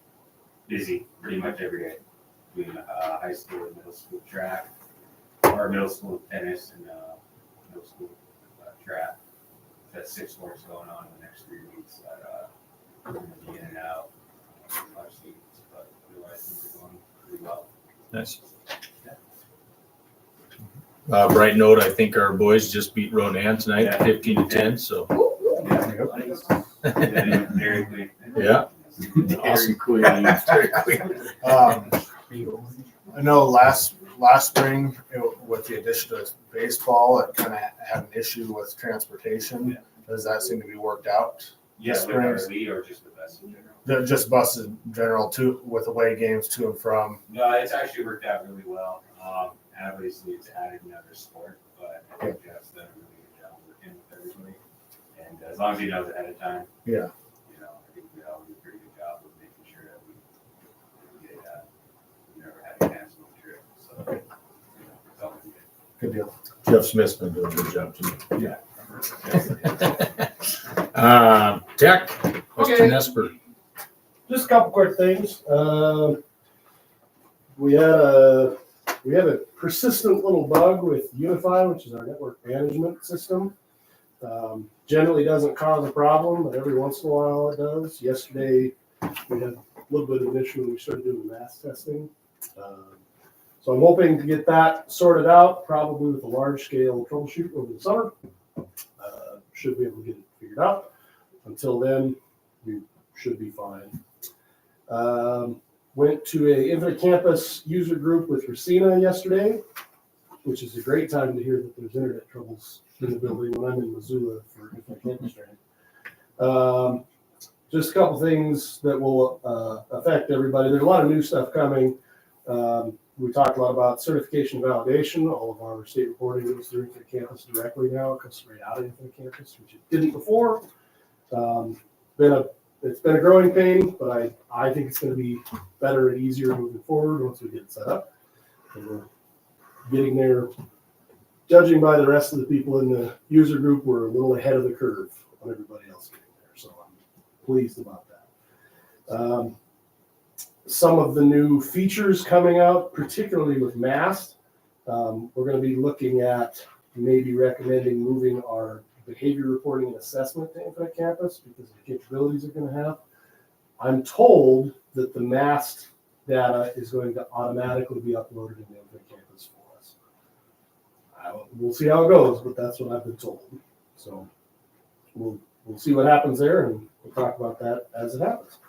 busy pretty much every day. Between high school and middle school track, or middle school tennis and middle school track. That's 6 sports going on in the next 3 weeks that we're going to be in and out. A lot of students, but otherwise things are going pretty well. Nice. Bright note, I think our boys just beat Ronan tonight, Yeah. 15-10, so. Very quick. Yeah. Awesome. Very quick. I know last spring, with the addition of baseball, it kind of had an issue with transportation. Yeah. Does that seem to be worked out? Yes, with our league or just the best in general. Just buses in general, too, with away games to and from. No, it's actually worked out really well. Obviously, it's added another sport, but I think Jeff's done a really good job working with everybody. And as long as he knows ahead of time, Yeah. I think we all do a pretty good job of making sure that we get, never had to cancel a trip. So, it's all been good. Good deal. Jeff Smith's been doing a good job too. Yeah. Tech, Mr. Okay. Nesper. Just a couple quick things. We had a persistent little bug with Unify, which is our network management system. Generally doesn't cause a problem, but every once in a while it does. Yesterday, we had a little bit of an issue when we started doing the mass testing. So I'm hoping to get that sorted out, probably with a large scale troubleshoot over the summer. Should be able to get it figured out. Until then, we should be fine. Went to a Infinite Campus user group with Racina yesterday, which is a great time to hear that there's internet troubles in the building when I'm in Missoula for Infinite Campus training. Just a couple things that will affect everybody. There's a lot of new stuff coming. We talked a lot about certification validation. All of our state reporting goes through Infinite Campus directly now. It comes straight out of Infinite Campus, which it didn't before. It's been a growing pain, but I think it's going to be better and easier moving forward once we get it set up. And we're getting there. Judging by the rest of the people in the user group, we're a little ahead of the curve on everybody else getting there. So I'm pleased about that. Some of the new features coming out, particularly with MAST, we're going to be looking at may be recommending moving our behavior reporting and assessment to Infinite Campus because of the capabilities it's going to have. I'm told that the masked data is going to automatically be uploaded into Infinite Campus for us. We'll see how it goes, but that's what I've been told. So we'll see what happens there, and we'll talk about that as it happens.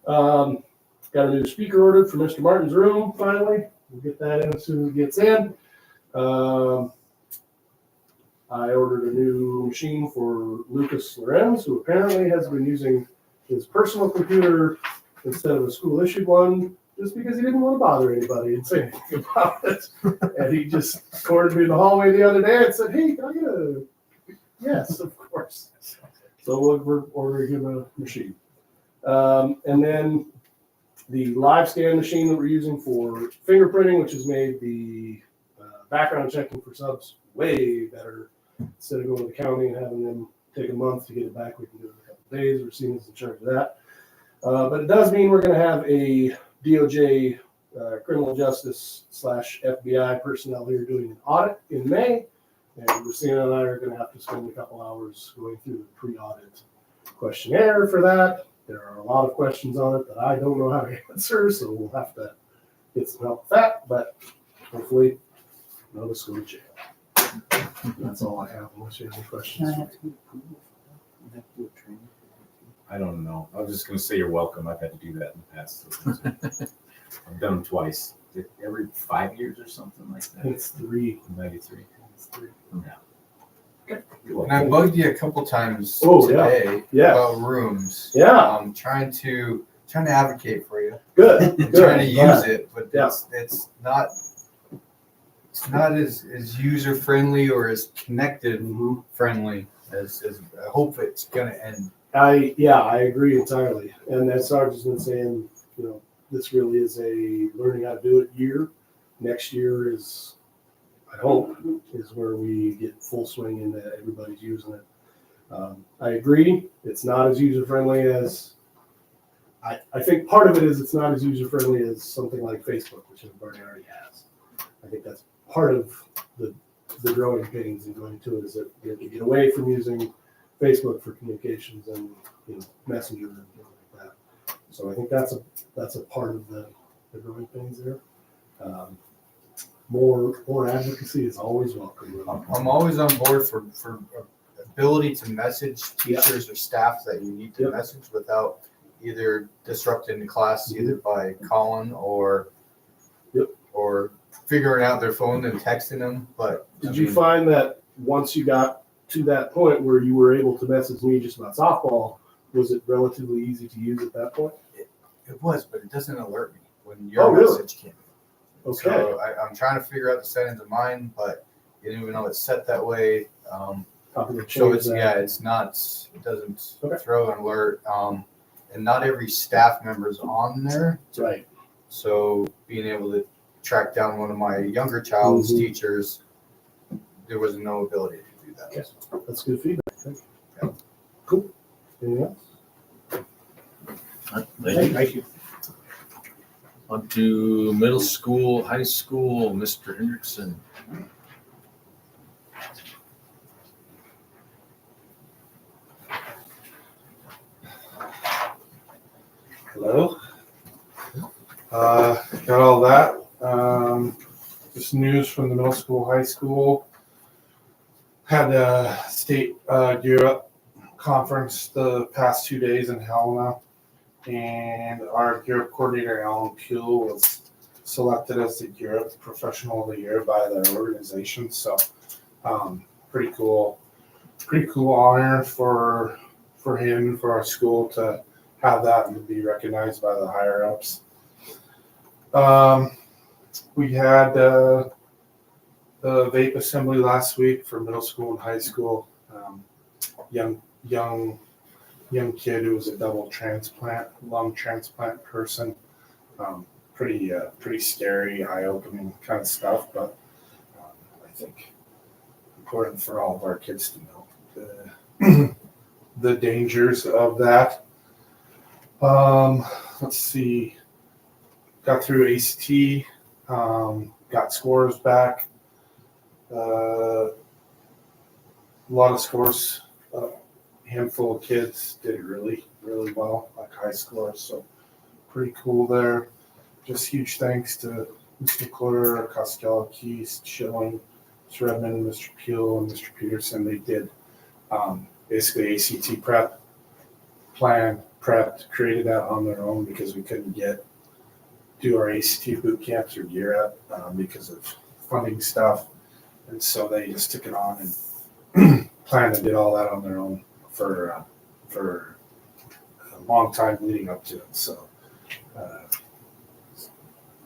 Got a new speaker ordered for Mr. Martin's room, finally. We'll get that in as soon as it gets in. I ordered a new machine for Lucas Lorenz, who apparently has been using his personal computer instead of a school-issued one, just because he didn't want to bother anybody and say anything about it. And he just cornered me in the hallway the other day and said, "Hey, can I get a..." Yes, of course. So we're ordering him a machine. And then the live scan machine that we're using for fingerprinting, which has made the background checking for subs way better. Instead of going to the county and having them take a month to get it back, we can do it in a couple of days. We're seeing in charge of that. But it does mean we're going to have a DOJ criminal justice / FBI personnel here doing an audit in May. And Lucina and I are going to have to spend a couple hours going through the pre-audit questionnaire for that. There are a lot of questions on it that I don't know how to answer, so we'll have to get some help with that. But hopefully, notice go to jail. That's all I have. Unless you have any questions. I don't know. I was just gonna say you're welcome. I've had to do that in the past. I've done them twice. Every 5 years or something like that. It's 3. Maybe 3. It's 3. Yeah. And I bugged you a couple times today about rooms. Yeah. Trying to advocate for you. Good. Trying to use it, but it's not as user friendly or as connected friendly as I hope it's gonna end. I agree entirely. And as Sarge has been saying, this really is a learning how to do it year. Next year is, I hope, is where we get full swing into everybody's using it. I agree. It's not as user friendly as, I think part of it is it's not as user friendly as something like Facebook, which everybody already has. I think that's part of the growing pains in going to it, is that you have to get away from using Facebook for communications and Messenger and things like that. So I think that's a part of the growing pains there. More advocacy is always welcome. I'm always on board for ability to message teachers or staff that you need to message without either disrupting the class either by calling or figuring out their phone and texting them. But did you find that once you got to that point where you were able to message me just about softball, was it relatively easy to use at that point? It was, but it doesn't alert me when your message came. Okay. So I'm trying to figure out the settings of mine, but you didn't even know it's set that way. So it's it doesn't throw an alert. And not every staff member's on there. Right. So being able to track down one of my younger child's teachers, there was no ability to do that. Okay. That's good feedback. Okay. Cool. Anything else? Thank you. On to middle school, high school, Mr. Hendrickson. Hello. Got all that. Just news from the middle school, high school. Had a state Gear Up conference the past 2 days in Helena, and our Gear Up coordinator, Alan Pugh, was selected as the Gear Up Professional of the Year by the organization. So, pretty cool honor for him, for our school to have that and to be recognized by the higher ups. We had the vape assembly last week for middle school and high school. Young kid who was a double lung transplant person. Pretty scary, eye-opening kind of stuff, but I think important for all of our kids to know the dangers of that. Let's see. Got through ACT, got scores back. a lot of scores. A handful of kids did really, really well, like high scores. So pretty cool there. Just huge thanks to Mr. McClure, Costello, Keys, Schilling, Mr. Redmond, Mr. Peel, and Mr. Peterson. They did basically ACT prep plan, prepped, created that on their own because we couldn't do our ACT boot camps or gear up because of funding stuff. And so they just took it on and planned and did all that on their own for a long time leading up to it. So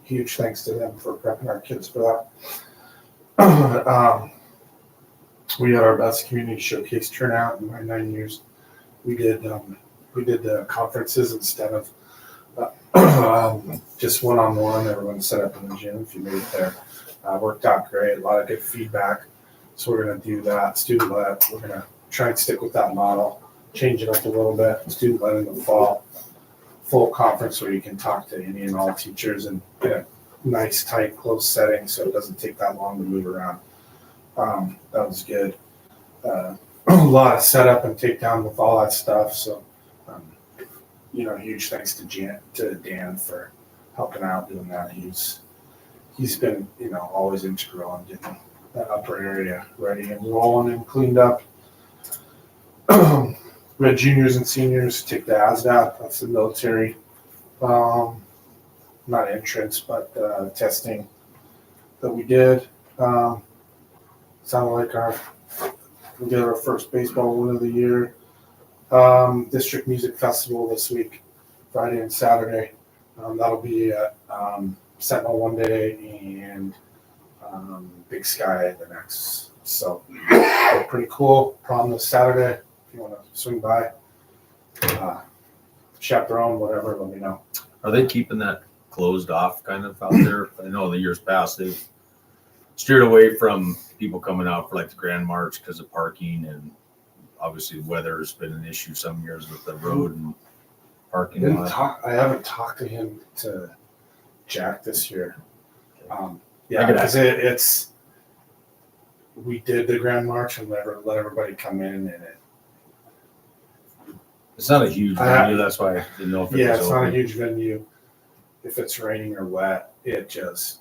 huge thanks to them for prepping our kids for that. We had our best community showcase turnout in my 9 years. We did the conferences instead of just one-on-one. Everyone set up in the gym if you made it there. Worked out great, a lot of good feedback. So we're gonna do that, student-led. We're gonna try and stick with that model, change it up a little bit. Student-led in the fall, full conference where you can talk to any and all teachers and get a nice, tight, close setting so it doesn't take that long to move around. That was good. A lot of setup and takedown with all that stuff. So, huge thanks to Dan for helping out doing that. He's been, always integral in getting that upper area ready and rolling and cleaned up. We had juniors and seniors take the ASVAB. That's the military, not entrance, but testing that we did. Sounded like we got our first baseball win of the year. District Music Festival this week, Friday and Saturday. That'll be at Sentinel one day and Big Sky the next. So pretty cool. Prom this Saturday. If you want to swing by, chaperone, whatever, let me know. Are they keeping that closed off kind of out there? I know the years past they've steered away from people coming out for like the Grand March because of parking, and obviously weather has been an issue some years with the road and parking. I haven't talked to him to Jack this year. I could because we did the Grand March and let everybody come in, and it's not a huge venue, that's why I didn't know if it was it's not a open. huge venue. If it's raining or wet, it just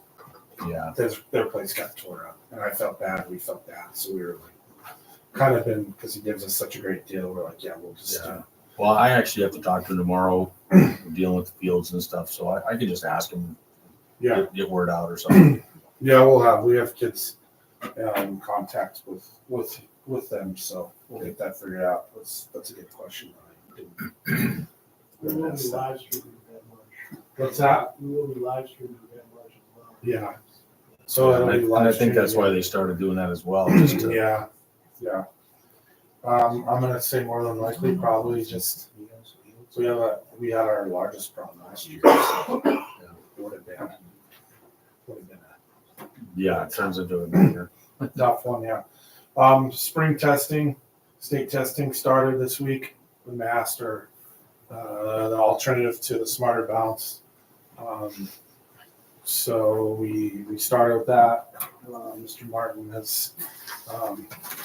their place got tore up, and I felt bad. We felt bad, so we were like, kind of been, because he gives us such a great deal. We're like, we'll just. Well, I actually have to talk to him tomorrow, dealing with the fields and stuff. So I could just ask him, get word out or something. We have kids in contact with them, so we'll get that figured out. That's a good question. We will be live streaming that much. What's that? We will be live streaming that much as well. Yeah. So it'll be and live I think that's streaming. why they started doing that as well. Just to, Yeah. I'm gonna say more than likely, probably just we had our largest prom last year. So it would have been it turns into a nightmare. a tough one. Yeah. Spring testing, state testing started this week. The master, the alternative to the Smarter Bounce. So we started with that. Mr. Martin has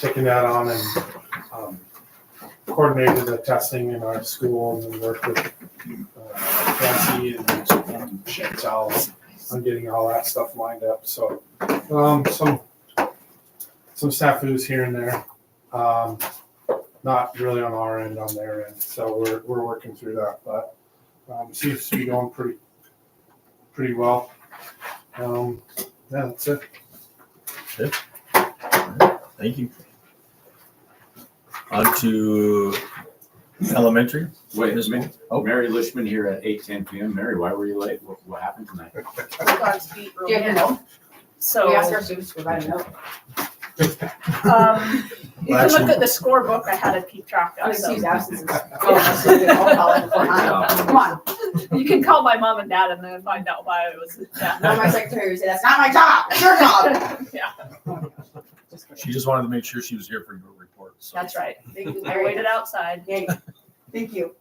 taken that on and coordinated the testing in our school, and worked with Cassie and Chantel on getting all that stuff lined up. So some snafus here and there. Not really on our end, on their end. So we're working through that, but seems to be going pretty well. That's it. Good. Thank you. On to elementary. Wait, Mary Lishman here at 8:10 p.m. Mary, why were you late? What happened tonight? Do you have your note? So We asked our students to provide a note. You can look at the scorebook I had to keep track of. Excuse So. absences. Come on. You can call my mom and dad and then find out why it was that. No, my secretary would say, that's not my job, it's your job. Yeah, She just wanted to make sure she was here for your report. So. that's right. Thank you, I Larry. waited outside. Yay. Thank you.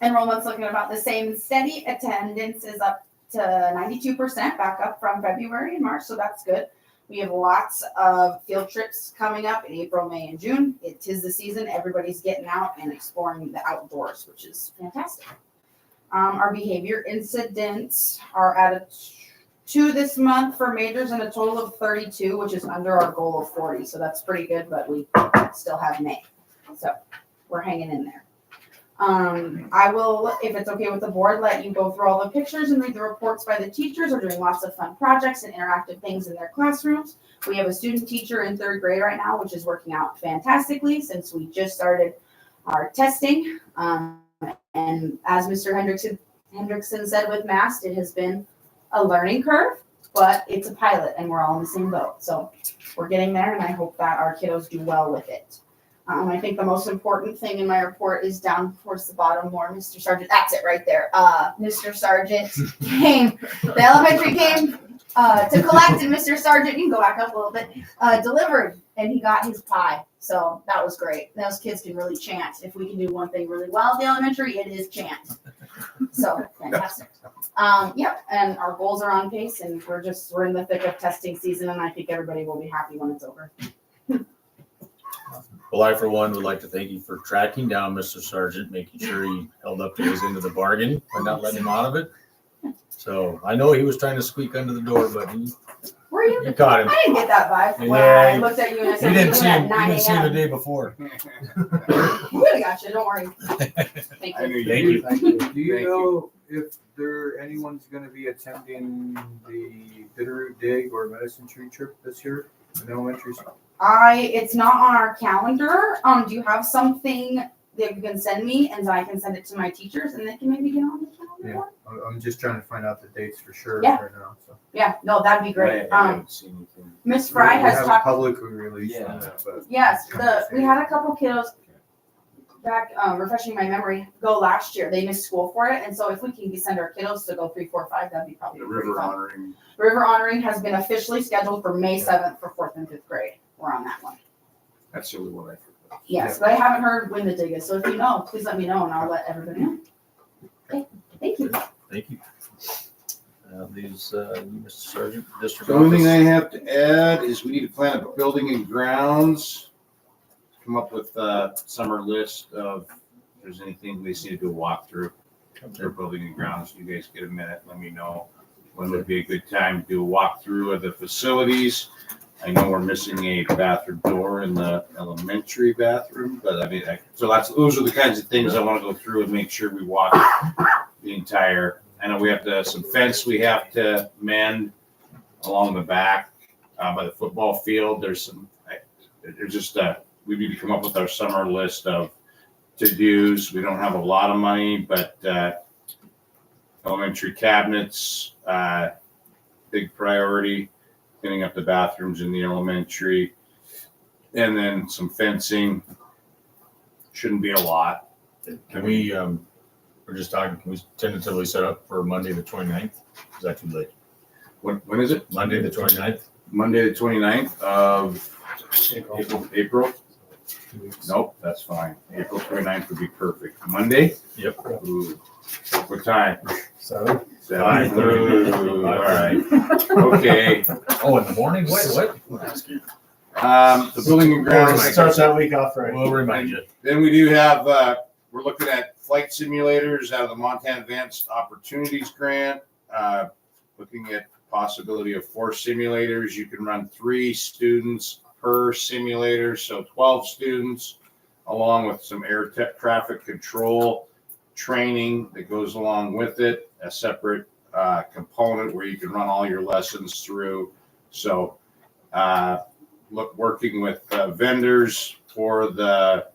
Enrollment's looking about the same. Steady attendance is up to 92%, back up from February and March, so that's good. We have lots of field trips coming up in April, May, and June. It is the season. Everybody's getting out and exploring the outdoors, which is fantastic. Our behavior incidents are at a 2 this month for majors and a total of 32, which is under our goal of 40. So that's pretty good, but we still have May. So we're hanging in there. I will, if it's okay with the board, let you go through all the pictures and read the reports by the teachers. We're doing lots of fun projects and interactive things in their classrooms. We have a student teacher in 3rd grade right now, which is working out fantastically since we just started our testing. And as Mr. Hendrickson said with MAST, it has been a learning curve, but it's a pilot and we're all in the same boat. So we're getting there and I hope that our kiddos do well with it. I think the most important thing in my report is down towards the bottom more. Mr. Sargent, that's it right there. Mr. Sargent came, the elementary came to collect, and Mr. Sargent, you can go back up a little bit, delivered, and he got his pie. So that was great. Those kids can really chant. If we can do one thing really well at the elementary, it is chant. So fantastic. Yep, and our goals are on pace, and we're in the thick of testing season, and I think everybody will be happy when it's over. Well, I, for one, would like to thank you for tracking down Mr. Sargent, making sure he held up to his end of the bargain by not letting him out of it. So I know he was trying to squeak under the door, but Were you? you caught him. I didn't get that vibe when Yeah, I looked at you and I You said, didn't "We're see at him. You 9 didn't see him the a.m." day before. We would have got you. Don't worry. Thank you. Thank you. Do you know if anyone's going to be attending the Bitterroot Dig or Medicine Tree trip this year in elementary school? It's not on our calendar. Do you have something that you can send me and I can send it to my teachers and they can maybe get on the calendar? Yeah, I'm just trying to find out the dates for sure Yeah. right now. So. Yeah, no, that'd be great. I haven't seen anything. Miss Fry We'll has have talked. publicly released on that, but Yes, we had a couple kiddos back, refreshing my memory, go last year. They missed school for it, and so if we can send our kiddos to go 3, 4, 5, that'd be probably The pretty river fun. honoring. River honoring has been officially scheduled for May 7th for 4th and 5th grade. We're on that one. That's the only one I forgot. Yes, but I haven't heard when the dig is, so if you know, please let me know and I'll let everybody know. Okay, thank you. Thank you. These, Mr. Sargent, district The only thing I office. have to add is we need to plan a building and grounds. Come up with a summer list of, if there's anything we just need to do a walkthrough. Their building and grounds. You guys get a minute, let me know when would be a good time to do a walkthrough of the facilities. I know we're missing a bathroom door in the elementary bathroom, but I mean, so those are the kinds of things I want to go through and make sure we walk the entire. I know we have some fence we have to mend along the back by the football field. There's we need to come up with our summer list of to-dos. We don't have a lot of money, but elementary cabinets, big priority. Cleaning up the bathrooms in the elementary, and then some fencing. Shouldn't be a lot. Can we, we're just talking, can we tentatively set up for Monday, the 29th? Is that too late? When is it? Monday, the 29th? Monday, the 29th of April? 2 weeks. Nope, that's fine. April 29th would be perfect. Monday? Yep. Ooh. What time? 7. 7. Ooh, all right. Okay. Oh, in the morning? What? The building and grounds. Start that week off right. We'll remind you. Then we do have, we're looking at flight simulators out of the Montana Advanced Opportunities Grant. Looking at possibility of 4 simulators. You can run 3 students per simulator, so 12 students, along with some air traffic control training that goes along with it, a separate component where you can run all your lessons through. So working with vendors for the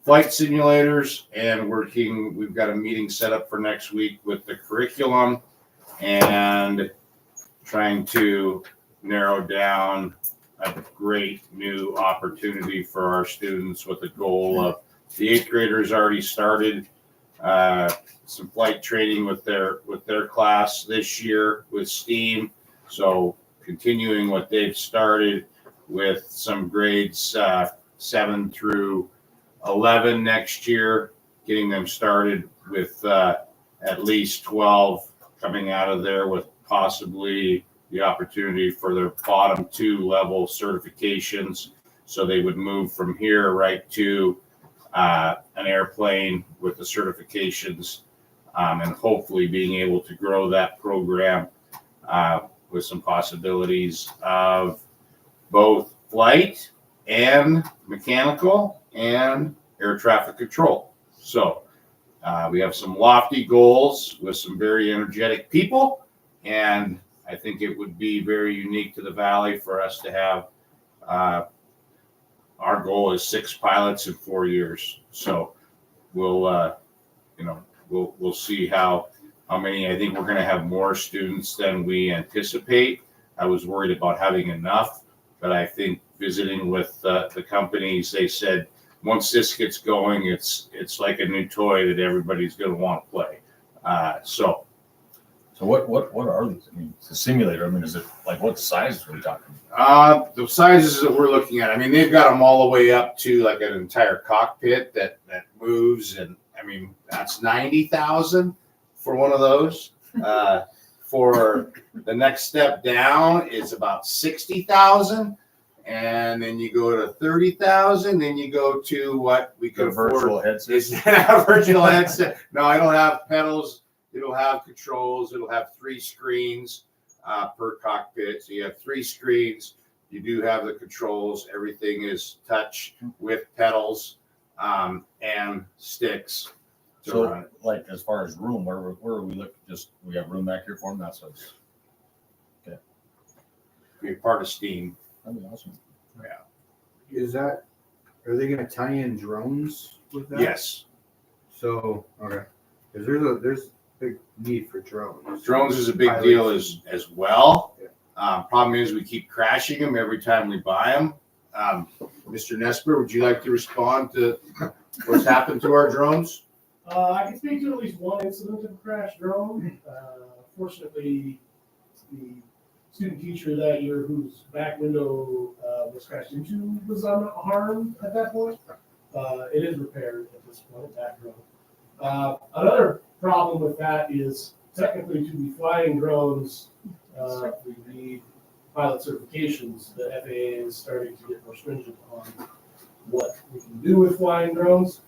flight simulators and we've got a meeting set up for next week with the curriculum and trying to narrow down a great new opportunity for our students with the goal of the 8th graders already started some flight training with their class this year with STEAM. So continuing what they've started with some grades 7 through 11 next year, getting them started with at least 12 coming out of there with possibly the opportunity for their bottom 2 level certifications. So they would move from here right to an airplane with the certifications, and hopefully being able to grow that program with some possibilities of both flight and mechanical and air traffic control. So we have some lofty goals with some very energetic people, and I think it would be very unique to the Valley for us to have, our goal is 6 pilots in 4 years. So we'll, we'll see how many. I think we're going to have more students than we anticipate. I was worried about having enough, but I think visiting with the companies, they said once this gets going, it's like a new toy that everybody's going to want to play. So what are these? I mean, it's a simulator. I mean, is it like what size are we talking? The sizes that we're looking at, I mean, they've got them all the way up to like an entire cockpit that moves, and I mean that's 90,000 for one of those. For the next step down, it's about 60,000. And then you go to 30,000, then you go to what we could afford. Virtual headset. Virtual headset. No, I don't have pedals. It'll have controls. It'll have 3 screens per cockpit. So you have 3 screens. You do have the controls. Everything is touch with pedals and sticks. So, like as far as room, where are we looking? Just we have room back here for them. That's what's okay. Be part of STEAM. That'd be awesome. Yeah. Are they going to tie in drones with that? Yes. So, okay. Because there's a big need for drones. Drones is a big deal as well. Problem is we keep crashing them every time we buy them. Mr. Nesper, would you like to respond to what's happened to our drones? I can speak to at least one incident of a crashed drone. Fortunately, the student teacher that year whose back window was crashed into was unharmed at that point. It is repaired at this point, that drone. Another problem with that is technically to be flying drones, we need pilot certifications. The FAA is starting to get more stringent on what we can do with flying drones.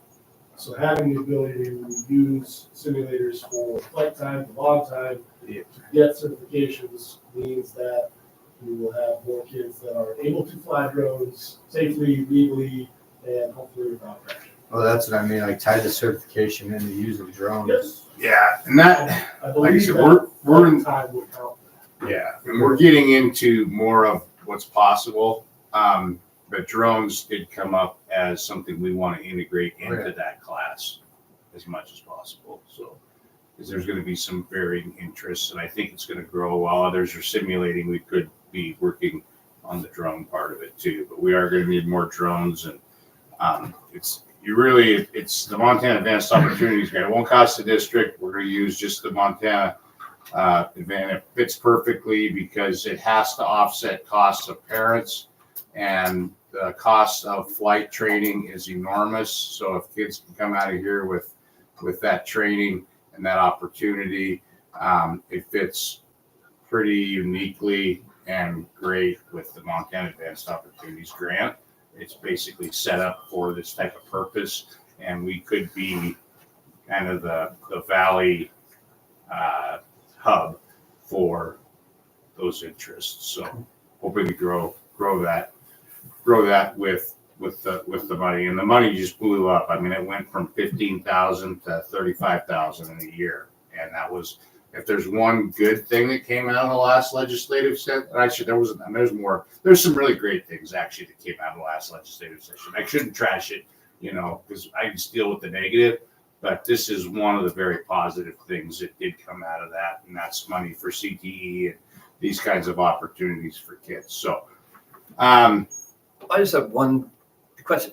So having the ability to use simulators for flight time, for log time, to get certifications means that we will have more kids that are able to fly drones safely, legally, and hopefully without crashing. Well, that's what I mean. Like tie the certification in the use of drones. Yes. Yeah, and that, I like I believe said, that we're in, time would count. yeah, and we're getting into more of what's possible. But drones did come up as something we want to integrate into that class as much as possible. So, because there's going to be some varying interests, and I think it's going to grow. While others are simulating, we could be working on the drone part of it too. But we are going to need more drones, and it's the Montana Advanced Opportunities Grant. It won't cost the district. We're going to use just the Montana Advantage. It fits perfectly because it has to offset costs of parents, and the cost of flight training is enormous. So if kids can come out of here with that training and that opportunity, it fits pretty uniquely and great with the Montana Advanced Opportunities Grant. It's basically set up for this type of purpose, and we could be kind of the Valley hub for those interests. So hoping to grow that with the money, and the money just blew up. I mean, it went from 15,000 to 35,000 in a year, and that was. If there's one good thing that came out of the last legislative session, actually there wasn't. There's more. There's some really great things actually that came out of the last legislative session. I shouldn't trash it, because I just deal with the negative. But this is one of the very positive things that did come out of that, and that's money for CTE and these kinds of opportunities for kids. So, I just have one question.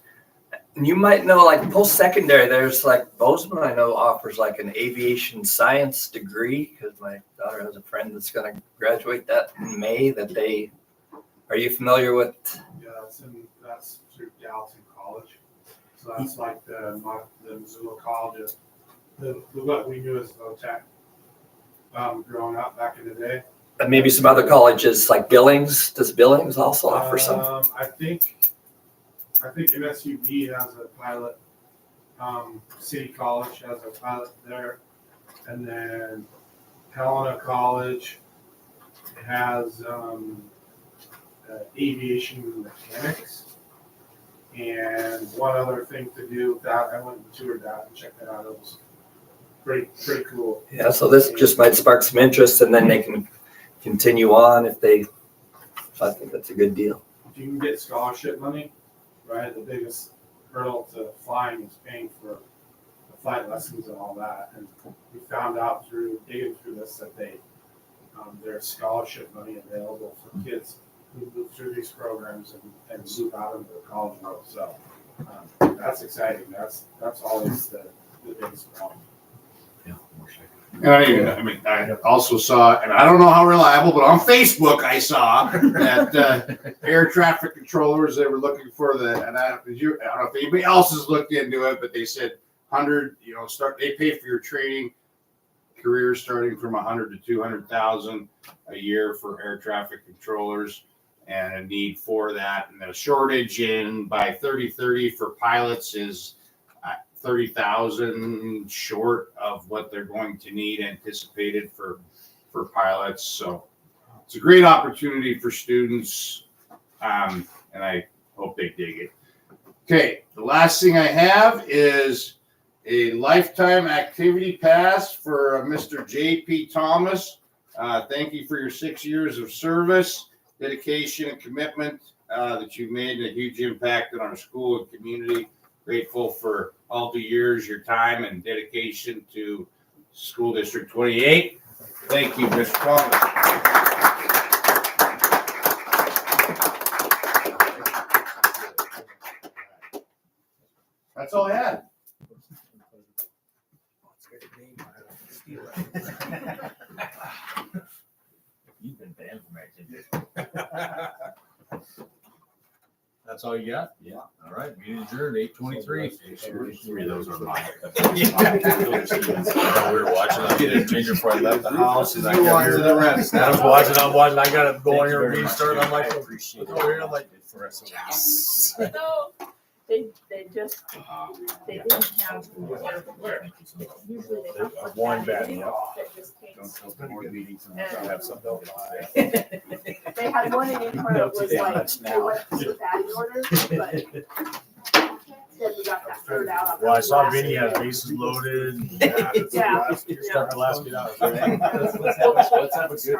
You might know, like post-secondary, there's like Bozeman, I know, offers like an aviation science degree, because my daughter has a friend that's going to graduate that in May. Are you familiar with? Yeah, that's through Gallatin College. So that's like the Missoula College, what we knew as VOTEC growing up back in the day. And maybe some other colleges like Billings. Does Billings also offer some? I think MSUB has a pilot. City College has a pilot there, and then Helena College has aviation mechanics. And one other thing to do with that, I went and toured that and checked that out. It was pretty cool. Yeah, so this just might spark some interest, and then they can continue on if they. I think that's a good deal. If you can get scholarship money, right, the biggest hurdle to flying is paying for the flight lessons and all that. And we found out through digging through this that there's scholarship money available for kids who move through these programs and move out into the college world. So that's exciting. That's always the biggest problem. And I also saw, and I don't know how reliable, but on Facebook I saw that air traffic controllers, they were looking for and I don't know if anybody else has looked into it, but they said 100, they pay for your training careers starting from 100 to 200,000 a year for air traffic controllers, and a need for that. And the shortage by 2030 for pilots is 30,000 short of what they're going to need anticipated for pilots. So it's a great opportunity for students, and I hope they dig it. Okay, the last thing I have is a lifetime activity pass for Mr. J.P. Thomas. Thank you for your 6 years of service, dedication, and commitment that you've made a huge impact on our school and community. Grateful for all the years, your time, and dedication to School District 28. Thank you, Mr. Thomas. That's all I had. You've been banned from activity. That's all you got? Yeah. All right, meeting adjourned, 8:23. Three of those are mine. We were watching, I didn't change it before I left the house, and I got here, I was watching, I got to go on here and restart, I'm like, over here, I'm like, yes. No, they just, they didn't have. Usually they have. One bad, yeah. That just came. Don't tell them more meetings and I'll have something else. They had one in it where it was like, they went to batting orders, but then we got that third out. Well, I saw Vinny had bases loaded. Yeah. Stuff to last it out. Yeah. Let's have a good.